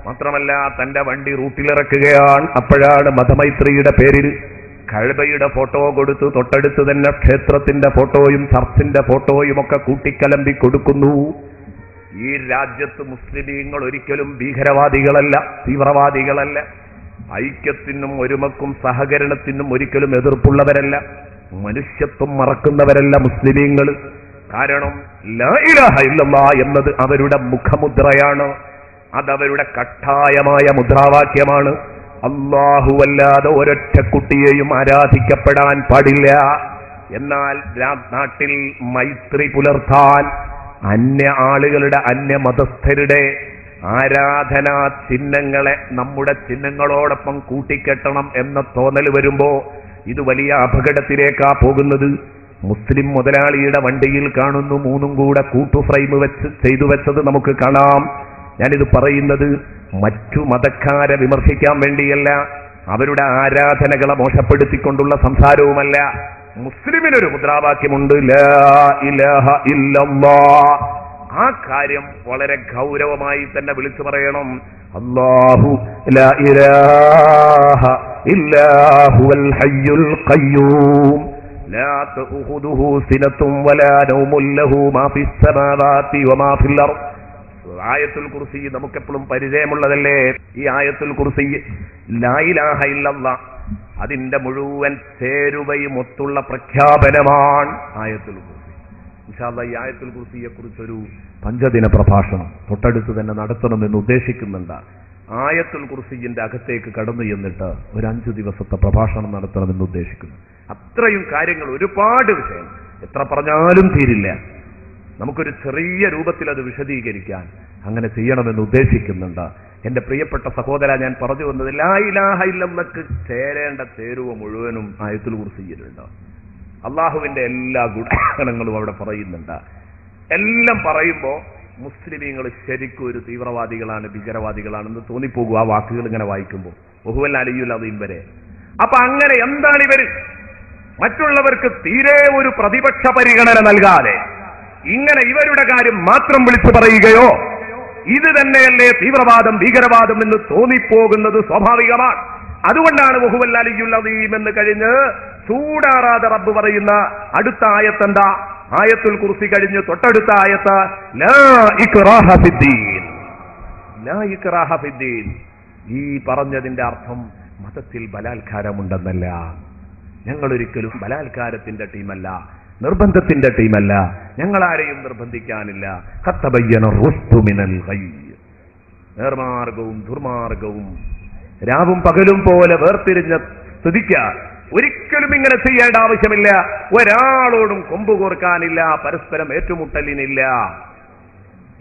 Speaker 1: മാത്രമല്ല, തന്റെ വണ്ടി റൂട്ടിലിറക്കുകയാണ്. അപ്പോഴാണ് മതമൈത്രിയുടെ പേരിൽ കഅബയുടെ ഫോട്ടോ കൊടുത്ത് തൊട്ടടുത്ത് തന്നെ ക്ഷേത്രത്തിന്റെ ഫോട്ടോയും ചർച്ചിന്റെ ഫോട്ടോയും ഒക്കെ കൂട്ടിക്കലമ്പി കൊടുക്കുന്നു. ഈ രാജ്യത്ത് മുസ്ലിമീങ്ങൾ ഒരിക്കലും ഭീകരവാദികളല്ല, തീവ്രവാദികളല്ല. ഐക്യത്തിനും ഒരുമക്കും സഹകരണത്തിനും ഒരിക്കലും എതിർപ്പുള്ളവരല്ല. മനുഷ്യത്വം മറക്കുന്നവരല്ല മുസ്ലിമീങ്ങൾ. കാരണം ലാ ഇലാഹ ഇല്ലല്ലാഹ് എന്നത് അവരുടെ മുഖമുദ്രയാണ്, അതവരുടെ കട്ടായമായ മുദ്രാവാക്യമാണ്. അല്ലാഹുവല്ലാതെ ഒരൊറ്റ കുട്ടിയെയും ആരാധിക്കപ്പെടാൻ പാടില്ല. എന്നാൽ നാട്ടിൽ മൈത്രി പുലർത്താൻ അന്യ ആളുകളുടെ, അന്യ മതസ്ഥരുടെ ആരാധനാ ചിഹ്നങ്ങളെ നമ്മുടെ ചിഹ്നങ്ങളോടൊപ്പം കൂട്ടിക്കെട്ടണം എന്ന തോന്നൽ വരുമ്പോ ഇത് വലിയ അപകടത്തിലേക്കാ പോകുന്നത്. മുസ്ലിം മുതലാളിയുടെ വണ്ടിയിൽ കാണുന്നു 3 കൂടെ കൂട്ടു ഫ്രെയിം വെച്ച് ചെയ്തു വെച്ചത് നമുക്ക് കാണാം. ഞാനിത് പറയുന്നത് മറ്റു മതക്കാരെ വിമർശിക്കാൻ വേണ്ടിയല്ല, അവരുടെ ആരാധനകളെ മോശപ്പെടുത്തിക്കൊണ്ടുള്ള സംസാരവുമല്ല. മുസ്ലിമിനൊരു മുദ്രാവാക്യമുണ്ട്, ലാ ഇലാഹ ഇല്ലല്ലാഹ്. ആ കാര്യം വളരെ ഗൗരവമായി തന്നെ വിളിച്ചു പറയണം. അല്ലാഹു ലാ ഇലാഹ ഇല്ലാ ഹുവൽ ഹയ്യുൽ ഖയ്യൂം ലാ തഖുദുഹു സിനത്തും വലാ നൗമുൻ ലഹു മാ ഫിസ് സമാവാതി വമാ ഫിൽ അർദ്. ആയത്തുൽ കുർസി നമുക്കെപ്പോഴും പരിചയമുള്ളതല്ലേ? ഈ ആയത്തുൽ കുർസി ലാ ഇലാഹ ഇല്ലല്ലാഹ് അതിന്റെ മുഴുവൻ ചേരുവയും ഒത്തുള്ള പ്രഖ്യാപനമാണ് ആയത്തുൽ കുർസി. ഇൻഷാ അല്ലാഹ് ഈ ആയത്തുൽ കുർസിയെ കുറിച്ചൊരു 5 ദിന പ്രഭാഷണം തൊട്ടടുത്ത് തന്നെ നടത്തണമെന്ന് ഉദ്ദേശിക്കുന്നുണ്ട്. ആയത്തുൽ കുർസിന്റെ അകത്തേക്ക് കടന്നു ചെന്നിട്ട് ഒരു 5 ദിവസത്തെ പ്രഭാഷണം നടത്തണമെന്ന് ഉദ്ദേശിക്കുന്നു. അത്രയും കാര്യങ്ങൾ, ഒരുപാട് വിഷയം, എത്ര പറഞ്ഞാലും തീരില്ല. നമുക്കൊരു ചെറിയ രൂപത്തിൽ അത് വിശദീകരിക്കാൻ അങ്ങനെ ചെയ്യണമെന്ന് ഉദ്ദേശിക്കുന്നുണ്ട്. എന്റെ പ്രിയപ്പെട്ട സഹോദര, ഞാൻ പറഞ്ഞു വന്നത് ലാ ഇലാഹ ഇല്ലല്ലാഹ് ചേരേണ്ട ചേരുവ മുഴുവനും ആയത്തുൽ കുർസിയിലുണ്ട്. അള്ളാഹുവിന്റെ എല്ലാ ഗുണങ്ങളും അവിടെ പറയുന്നുണ്ട്. എല്ലാം പറയുമ്പോ മുസ്ലിമീങ്ങൾ ശരിക്കും ഒരു തീവ്രവാദികളാണ്, ഭീകരവാദികളാണെന്ന് തോന്നിപ്പോകും ആ വാക്കുകൾ ഇങ്ങനെ വായിക്കുമ്പോൾ. വഹുവൽ അലിയുൽ അദീം വരെ. അപ്പൊ അങ്ങനെ എന്താണ് ഇവര് മറ്റുള്ളവർക്ക് തീരെ ഒരു പ്രതിപക്ഷ പരിഗണന നൽകാതെ ഇങ്ങനെ ഇവരുടെ കാര്യം മാത്രം വിളിച്ചു പറയുകയോ? ഇത് തന്നെയല്ലേ തീവ്രവാദം, ഭീകരവാദം എന്ന് തോന്നിപ്പോകുന്നത് സ്വാഭാവികമാണ്. അതുകൊണ്ടാണ് വഹുവൽ അലിയുൽ അദീം എന്ന് കഴിഞ്ഞ് ചൂടാറാതെ റബ്ബ് പറയുന്ന അടുത്ത ആയത്തെന്താ? ആയത്തുൽ കുർസി കഴിഞ്ഞ് തൊട്ടടുത്ത ആയത്ത് ലാ ഇക്റാഹ ഫിദ്ദീൻ. ലാ ഇക്റാഹ ഫിദ്ദീൻ. ഈ പറഞ്ഞതിന്റെ അർത്ഥം മതത്തിൽ ബലാത്കാരമുണ്ടെന്നല്ല. ഞങ്ങൾ ഒരിക്കലും ബലാത്കാരത്തിന്റെ ടീമല്ല, നിർബന്ധത്തിന്റെ ടീമല്ല. ഞങ്ങൾ ആരെയും നിർബന്ധിക്കാനില്ല. ഖത്തബയ്യന റുശ്ദു മിനൽ ഗയ്. നേർമാർഗവും ദുർമാർഗവും രാവും പകലും പോലെ വേർതിരിഞ്ഞ സ്ഥിതിക്ക് ഒരിക്കലും ഇങ്ങനെ ചെയ്യേണ്ട ആവശ്യമില്ല. ഒരാളോടും കൊമ്പ് കോർക്കാനില്ല, പരസ്പരം ഏറ്റുമുട്ടലിനില്ല.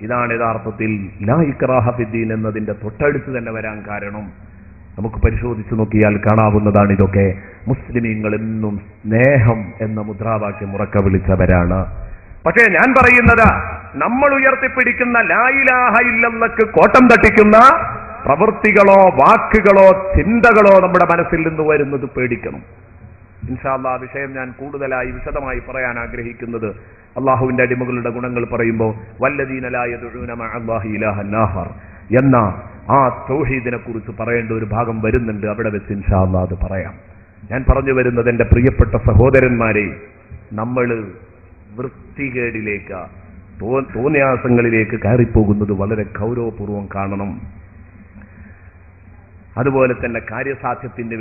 Speaker 1: ഇതാണ് യഥാർത്ഥത്തിൽ ലാ ഇക്റാഹ ഫിദ്ദീൻ എന്നതിന്റെ തൊട്ടടുത്ത് തന്നെ വരാൻ കാരണം. നമുക്ക് പരിശോധിച്ചു നോക്കിയാൽ കാണാവുന്നതാണ്. ഇതൊക്കെ മുസ്ലിമീങ്ങൾ എന്നും സ്നേഹം എന്ന മുദ്രാവാക്യം ഉറക്കെ വിളിച്ചവരാണ്. പക്ഷേ ഞാൻ പറയുന്നത്, നമ്മൾ ഉയർത്തിപ്പിടിക്കുന്ന ലാ ഇലാഹ ഇല്ലല്ലാഹ് കോട്ടം തട്ടിക്കുന്ന പ്രവൃത്തികളോ വാക്കുകളോ ചിന്തകളോ നമ്മുടെ മനസ്സിൽ നിന്ന് വരുന്നത് പേടിക്കണം. ഇൻഷാ അല്ലാഹ് വിഷയം ഞാൻ കൂടുതലായി വിശദമായി പറയാൻ ആഗ്രഹിക്കുന്നത് അള്ളാഹുവിന്റെ അടിമകളുടെ ഗുണങ്ങൾ പറയുമ്പോൾ വല്ലദീന ലാ യദഊന മഅല്ലാഹി ഇലാഹൻ ആഖർ എന്ന ആ തൗഹീദിനെ കുറിച്ച് പറയേണ്ട ഒരു ഭാഗം വരുന്നുണ്ട്. അവിടെ വെച്ച് ഇൻഷാ അല്ലാഹ് അത് പറയാം. ഞാൻ പറഞ്ഞു വരുന്നത്, എന്റെ പ്രിയപ്പെട്ട സഹോദരന്മാരെ, നമ്മൾ വൃത്തികേടിലേക്ക്, തോന്നിയാസങ്ങളിലേക്ക് കയറിപ്പോകുന്നത് വളരെ ഗൗരവപൂർവം കാണണം. അതുപോലെ തന്നെ കാര്യസാധ്യത്തിന്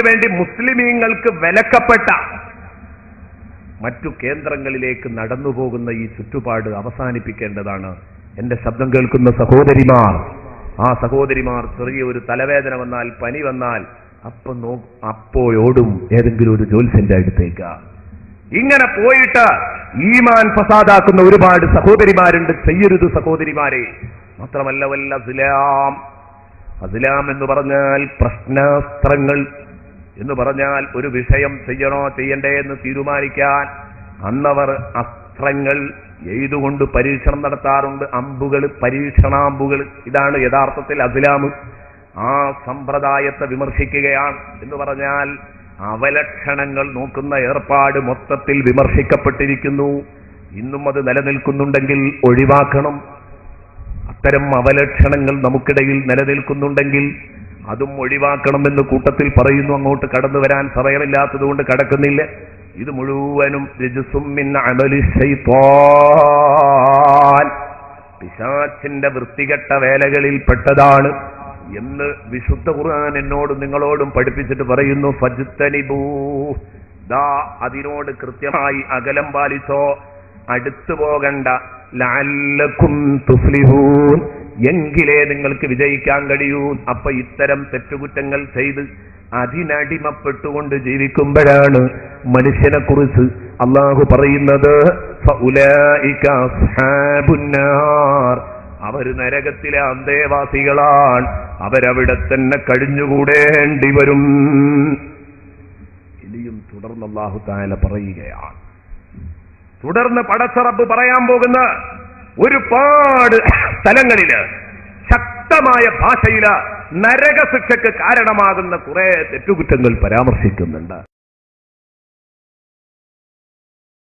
Speaker 1: വേണ്ടി മുസ്ലിമീങ്ങൾക്ക് വിലക്കപ്പെട്ട മറ്റു കേന്ദ്രങ്ങളിലേക്ക് നടന്നുപോകുന്ന ഈ ചുറ്റുപാട് അവസാനിപ്പിക്കേണ്ടതാണ്. എന്റെ ശബ്ദം കേൾക്കുന്ന സഹോദരിമാർ, ആ സഹോദരിമാർ ചെറിയ ഒരു തലവേദന വന്നാൽ, പനി വന്നാൽ അപ്പോയോടും ഏതെങ്കിലും ഒരു ജ്യോത്സ്യന്റെ അടുത്തേക്ക്. ഇങ്ങനെ പോയിട്ട് ഈമാൻ ഫസാദാക്കുന്ന ഒരുപാട് സഹോദരിമാരുണ്ട്. ചെയ്യരുത് സഹോദരിമാരെ. മാത്രമല്ല, വല്ല അസ്ലാം എന്ന് പറഞ്ഞാൽ പ്രശ്നാസ്ത്രങ്ങൾ എന്ന് പറഞ്ഞാൽ ഒരു വിഷയം ചെയ്യണോ ചെയ്യണ്ടേ എന്ന് തീരുമാനിക്കാൻ അന്നവർ അസ്ത്രങ്ങൾ എഴുതുകൊണ്ട് പരീക്ഷണം നടത്താറുണ്ട്. അമ്പുകൾ, പരീക്ഷണാമ്പുകൾ. ഇതാണ് യഥാർത്ഥത്തിൽ അസ്ലാം. ആ സമ്പ്രദായത്തെ വിമർശിക്കുകയാണ് എന്ന് പറഞ്ഞാൽ അവലക്ഷണങ്ങൾ നോക്കുന്ന ഏർപ്പാട് മൊത്തത്തിൽ വിമർശിക്കപ്പെട്ടിരിക്കുന്നു. ഇന്നും അത് നിലനിൽക്കുന്നുണ്ടെങ്കിൽ ഒഴിവാക്കണം. അത്തരം അവലക്ഷണങ്ങൾ നമുക്കിടയിൽ നിലനിൽക്കുന്നുണ്ടെങ്കിൽ അതും ഒഴിവാക്കണമെന്ന് കൂട്ടത്തിൽ പറയുന്നു. അങ്ങോട്ട് കടന്നു വരാൻ സമയമില്ലാത്തതുകൊണ്ട് കടക്കുന്നില്ല. ഇത് മുഴുവനും റിജ്സും മിൻ അമലി ശൈത്താൻ, പിശാചിന്റെ വൃത്തികെട്ട വേലകളിൽ പെട്ടതാണ് എന്ന് വിശുദ്ധ ഖുർആൻ എന്നോടും നിങ്ങളോടും പഠിപ്പിച്ചിട്ട് പറയുന്നു. ഫജ്തനിബൂ, ദാ അതിനോട് കൃത്യമായി അകലം പാലിച്ചോ, അടുത്തു പോകണ്ട. ലഅല്ലക്കും തുഫ്ലിഹൂൻ, എങ്കിലേ നിങ്ങൾക്ക് വിജയിക്കാൻ കഴിയൂ. അപ്പൊ ഇത്തരം തെറ്റുകുറ്റങ്ങൾ ചെയ്ത് അതിനടിമപ്പെട്ടുകൊണ്ട് ജീവിക്കുമ്പോഴാണ് മനുഷ്യനെ കുറിച്ച് അള്ളാഹു പറയുന്നത് ഫഉലൈക അസ്ഹാബുന്നാർ, അവർ നരകത്തിലെ അന്തേവാസികളാണ്, അവരവിടെ തന്നെ കഴിഞ്ഞുകൂടേണ്ടി വരും. ഇനിയും തുടർന്ന് അല്ലാഹു തആല പറയുകയാണ്. തുടർന്ന് പടച്ച റബ്ബ് പറയാൻ പോകുന്ന ഒരുപാട് സ്ഥലങ്ങളില് ശക്തമായ ഭാഷയില് നരകശിക്ഷയ്ക്ക് കാരണമാകുന്ന കുറെ തെറ്റുകുറ്റങ്ങൾ പരാമർശിക്കുന്നുണ്ട്.